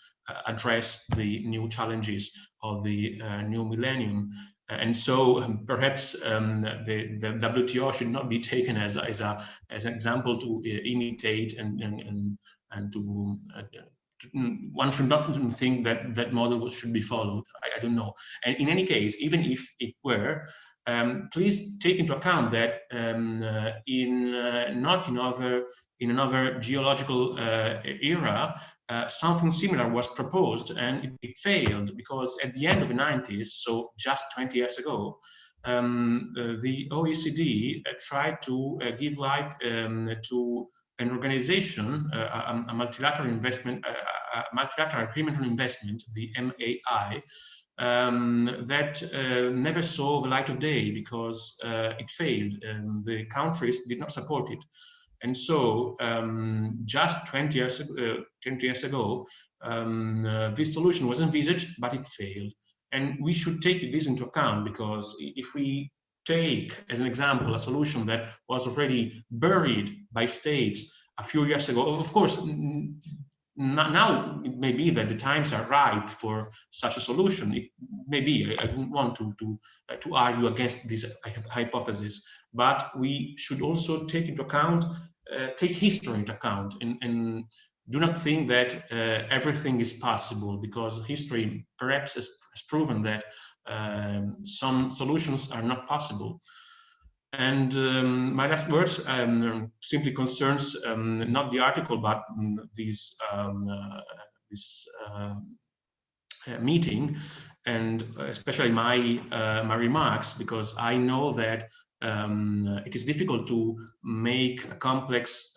address the new challenges of the new millennium. And so perhaps the WTO should not be taken as an example to imitate, and to one should not think that that model should be followed. I don't know. And in any case, even if it were, please take into account that not in another geological era, something similar was proposed, and it failed, because at the end of the 90s, so just 20 years ago, the OECD tried to give life to an organization, a multilateral investment, a multilateral agreement on investment, the MAI, that never saw the light of day because it failed. The countries did not support it. And so just 20 years ago, this solution was envisaged, but it failed. And we should take this into account, because if we take as an example a solution that was already buried by states a few years ago, of course, now it may be that the times are ripe for such a solution. It may be. I don't want to argue against this hypothesis, but we should also take into account, take history into account, and do not think that everything is possible, because history perhaps has proven that some solutions are not possible. And my last words simply concerns not the article, but this meeting, and especially my remarks, because I know that it is difficult to make complex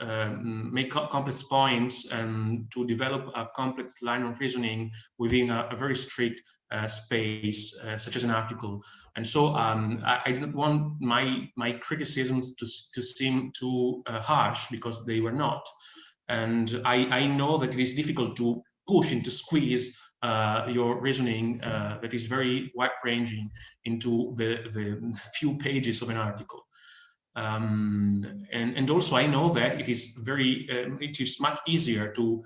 points and to develop a complex line of reasoning within a very strict space, such as an article. And so I didn't want my criticisms to seem too harsh, because they were not. And I know that it is difficult to push and to squeeze your reasoning that is very wide-ranging into the few pages of an article. And also I know that it is much easier to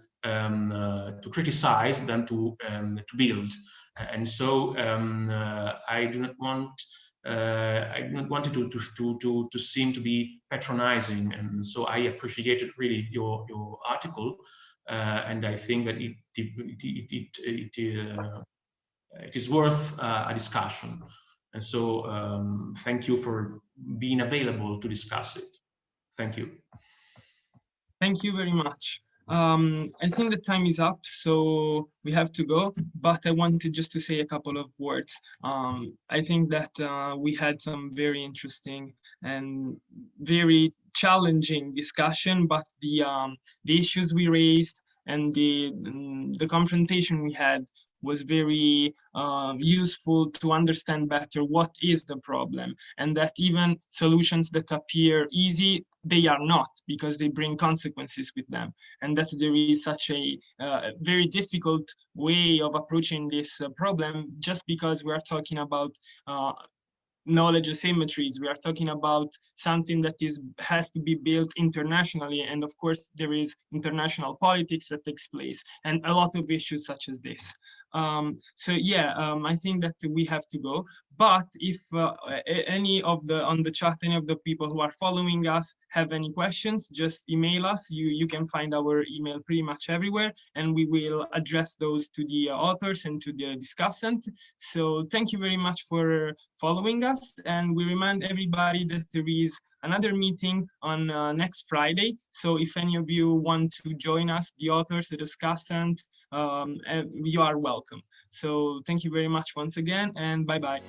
criticize than to build. And so I do not want it to seem to be patronizing, and so I appreciated really your article, and I think that it is worth a discussion. And so thank you for being available to discuss it. Thank you.
Thank you very much. I think the time is up, so we have to go, but I wanted just to say a couple of words. I think that we had some very interesting and very challenging discussion, but the issues we raised and the confrontation we had was very useful to understand better what is the problem, and that even solutions that appear easy, they are not, because they bring consequences with them, and that there is such a very difficult way of approaching this problem, just because we are talking about knowledge asymmetries. We are talking about something that has to be built internationally, and of course there is international politics that takes place, and a lot of issues such as this. So yeah, I think that we have to go. But if any of the on the chat, any of the people who are following us have any questions, just email us. You can find our email pretty much everywhere, and we will address those to the authors and to the discussant. So thank you very much for following us, and we remind everybody that there is another meeting on next Friday. So if any of you want to join us, the authors, the discussant, you are welcome. So thank you very much once again, and bye-bye.